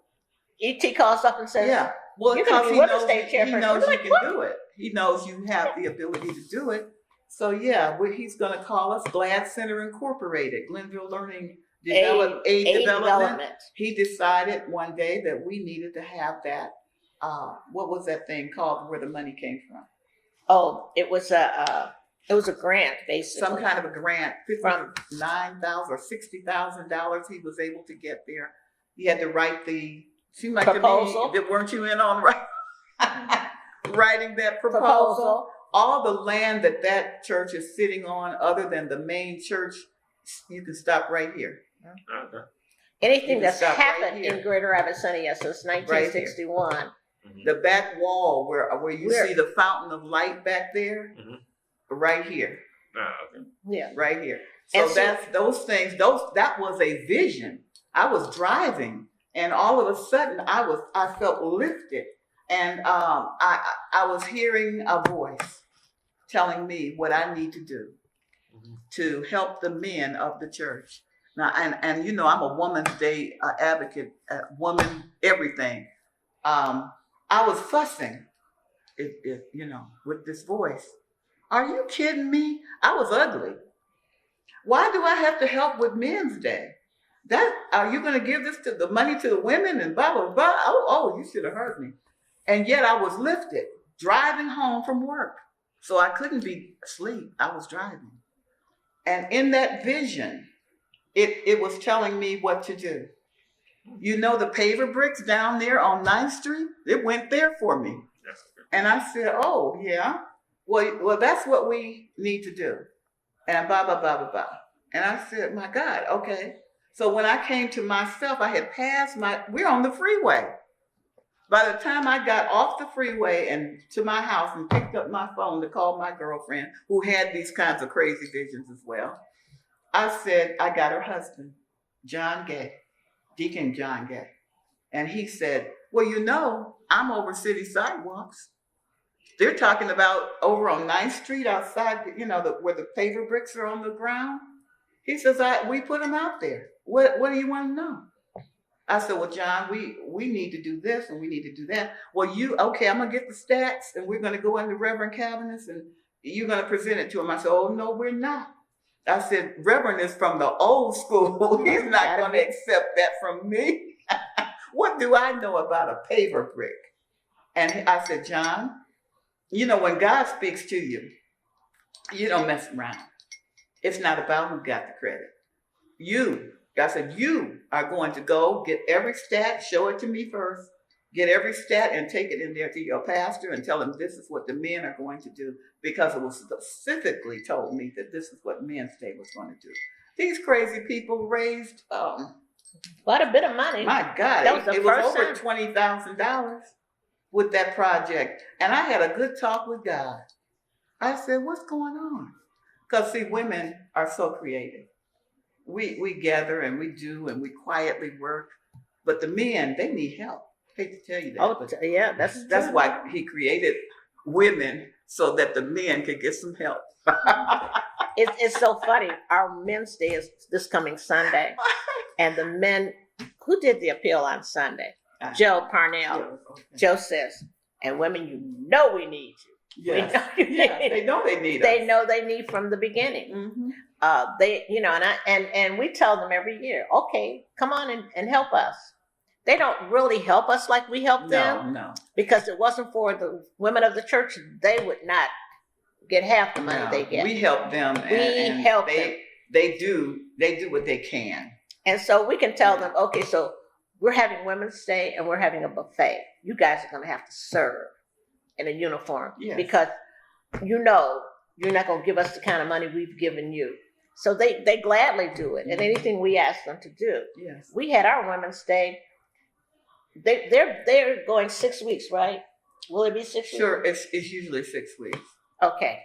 E.T. calls up and says, yeah. Well, "You're gonna because be he Women's knows, Day he chairperson." knows We're you like, can "What?" do it. He knows you have the ability to do it. So, yeah, he's going to call us GLAD Center Incorporated, Glenville Learning Aid Development. He decided one day that we needed to have that. What was that thing called where the money came from? Oh, it was a grant, basically. Some kind of a grant, From- $59,000 or $60,000 he was able to get there. He had to write seemed like Proposal. to me, weren't you in on writing that proposal? proposal. All the land that church is sitting on, other than the main church, you can stop right here. Okay. Anything You can that's stop right happened here. in Greater Abyssinia since 1961. The back wall where you Where? see the fountain of light back there, Mhm. right here. Okay. Yeah. Right here. So And so- that's those things. That was a vision. I was driving, and all of a sudden, I felt lifted, and I was hearing a voice telling me what I need to do to help the men of the church. Now, and I'm a Woman's Day advocate, woman everything. I was fussing, with this voice. Are you kidding me? I was ugly. Why do I have to help with Men's Day? Are you going to give the money to the women and blah, blah, blah? Oh, you should have heard me. And yet I was lifted, driving home from work. So I couldn't be asleep. I was driving. And in that vision, it was telling me what to do. You know the paver bricks down there on 9th Street? It went there for me. Yes. And I said, oh, yeah. Well, that's what we need to do. And blah, blah, blah, blah, blah. And I said, my God, okay. So when I came to myself, I had passed we're on the freeway. By the time I got off the freeway and to my house and picked up my phone to call my girlfriend, who had these kinds of crazy visions as well, I said, I got her husband, John Gay, Deacon John Gay. And he said, well, I'm over city sidewalks. They're talking about over on 9th Street outside, where the paver bricks are on the ground. He says, we put them out there. What do you want to know? I said, well, John, we need to do this and we need to do that. Well, okay, I'm going to get the stats and we're going to go into Reverend Caviness and you're going to present it to him. I said, oh, no, we're not. I said, Reverend is from the old school. He's not Gotta going be. to accept that from me. What do I know about a paver brick? And I said, John, you know, when God speaks to you, you don't mess around. It's not about who got the credit. I said, you are going to go get every stat, show it to me first, get every stat and take it in there to your pastor and tell him this is what the men are going to do, because it was specifically told me that this is what Men's Day was going to do. These crazy people raised, Quite a bit of money. my God, That was the it was first over time. $20,000 with that project. And I had a good talk with God. I said, what's going on? Because see, women are so creative. We gather and we do and we quietly work, but the men, they need help. Hate to tell you that. Oh, but yeah, that's that's true. why he created women, so that the men could get some help. It's so funny. Our Men's Day is this coming Sunday, and the men who did the appeal on Sunday, Joe Parnell. Joe says, and women, you know we need you. Yes. We know you Yeah, need. they know they need They us. know they need from the beginning. Mm-hmm. They, you know, and we tell them every year, okay, come on and help us. They don't really help us like we help them, No. because it wasn't for the women of the church, they would not get half the money No. they get. We help them. And help they, them. They do what they can. And so we can tell them, okay, so we're having Women's Day and we're having a buffet. You guys are going to have to serve in a uniform, Yes. because you know you're not going to give us the kind of money we've given you. So they gladly do it, and anything we ask them to do. Yes. We had our Women's Day. They're going 6 weeks, right? Will it be 6 weeks? Sure, it's usually 6 weeks. Okay,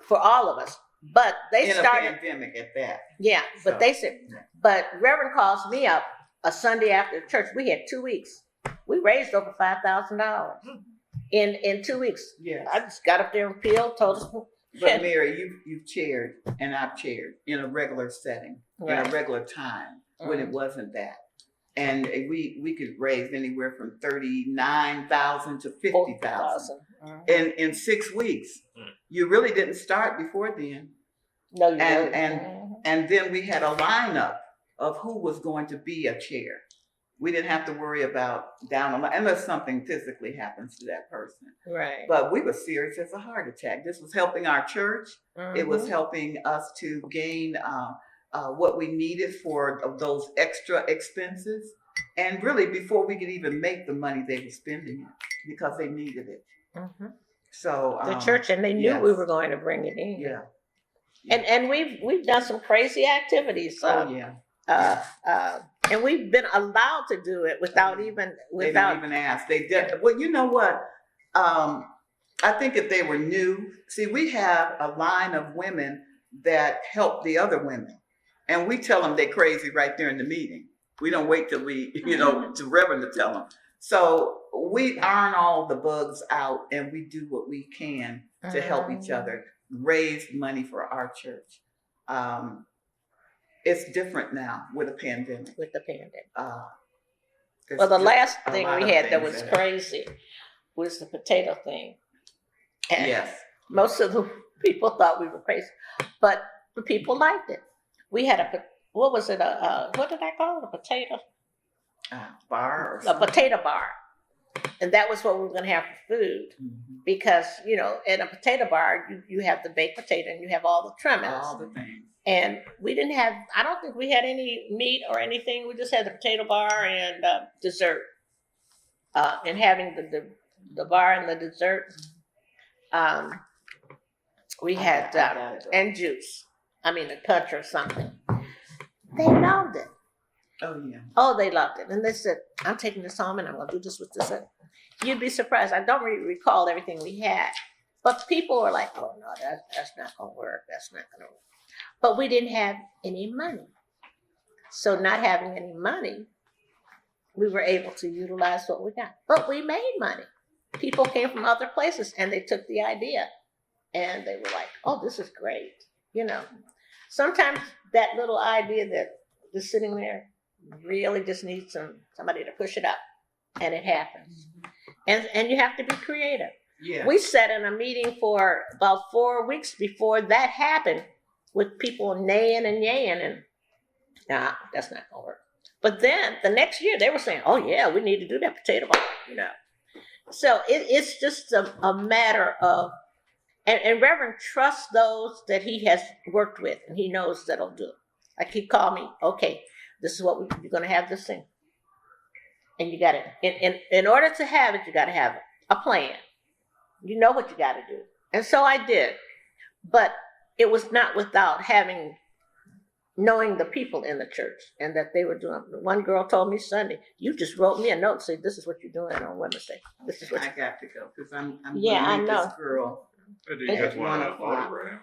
for all of us. But they In started. a pandemic at that. Yeah, but So, they said, but Reverend calls me up a Sunday after church. We had 2 weeks. We raised over $5,000 in 2 weeks. Yes. I just got up there and peeled, told us. But Mary, you've chaired and I've chaired in a regular setting, in Right. a regular time when it wasn't that. And we could raise anywhere from 39,000 to 50,000 in 6 weeks. You really didn't start before then. No, you And- didn't. And then we had a lineup of who was going to be a chair. We didn't have to worry about down the line unless something physically happens to that person. Right. But we were serious as a heart attack. This was helping our church. It was Mhm. helping us to gain what we needed for those extra expenses. And really, before we could even make the money, they were spending it because they needed it. Mhm. So The church, and they knew yes. we were going to bring it in. Yeah. And we've done some crazy activities. Oh yeah. And we've been allowed to do it without even They don't even ask. They did. Well, you know what? I think if they were new, see, we have a line of women that help the other women, and we tell them they're crazy right there in the meeting. We don't wait till we, to Reverend to tell them. So we iron all the bugs out, and we do what we can to help each other raise money for our church. It's different now with a pandemic. with the pandemic. There's Well, the just last a thing lot we of had that things was crazy was the potato thing. And Yes. most of the people thought we were crazy, but the people liked it. We had what was it? What did I call it? A potato? Bar or A something. potato bar. And that was what we were going to have for food. Mhm. Because, in a potato bar, you have the baked potato and you have all the trimmings. All the things. And we didn't have, I don't think we had any meat or anything. We just had the potato bar and dessert. And having the bar and the dessert, we had, I got it. and juice. I mean, a punch or something. They loved it. Oh yeah. Oh, they loved it. And they said, I'm taking this home and I'm going to do this with this. You'd be surprised. I don't really recall everything we had. But people were like, oh, no, that's not going to work. That's not going to work. But we didn't have any money. So not having any money, we were able to utilize what we got. But we made money. People came from other places and they took the idea. And they were like, oh, this is great. Sometimes that little idea that is sitting there really just needs somebody to push it up. And it happens. And you have to be creative. Yeah. We sat in a meeting for about 4 weeks before that happened, with people naying and yaying, and nah, that's not gonna work. But then the next year they were saying, "Oh yeah, we need to do that potato bar," you know. So it's just a matter of, and Reverend trusts those that he has worked with, and he knows that'll do it. Like he called me, okay, this is what you're gonna have this thing, and you got it. In order to have it, you got to have a plan. You know what you got to do, and so I did. But it was not without knowing the people in the church and that they were doing. One girl told me Sunday, "You just wrote me a note and said this is what you're doing on Women's Day. This is what." I got to go because I'm Yeah, gonna I meet know. this girl. I do you guys At want 1 an o'clock. autograph?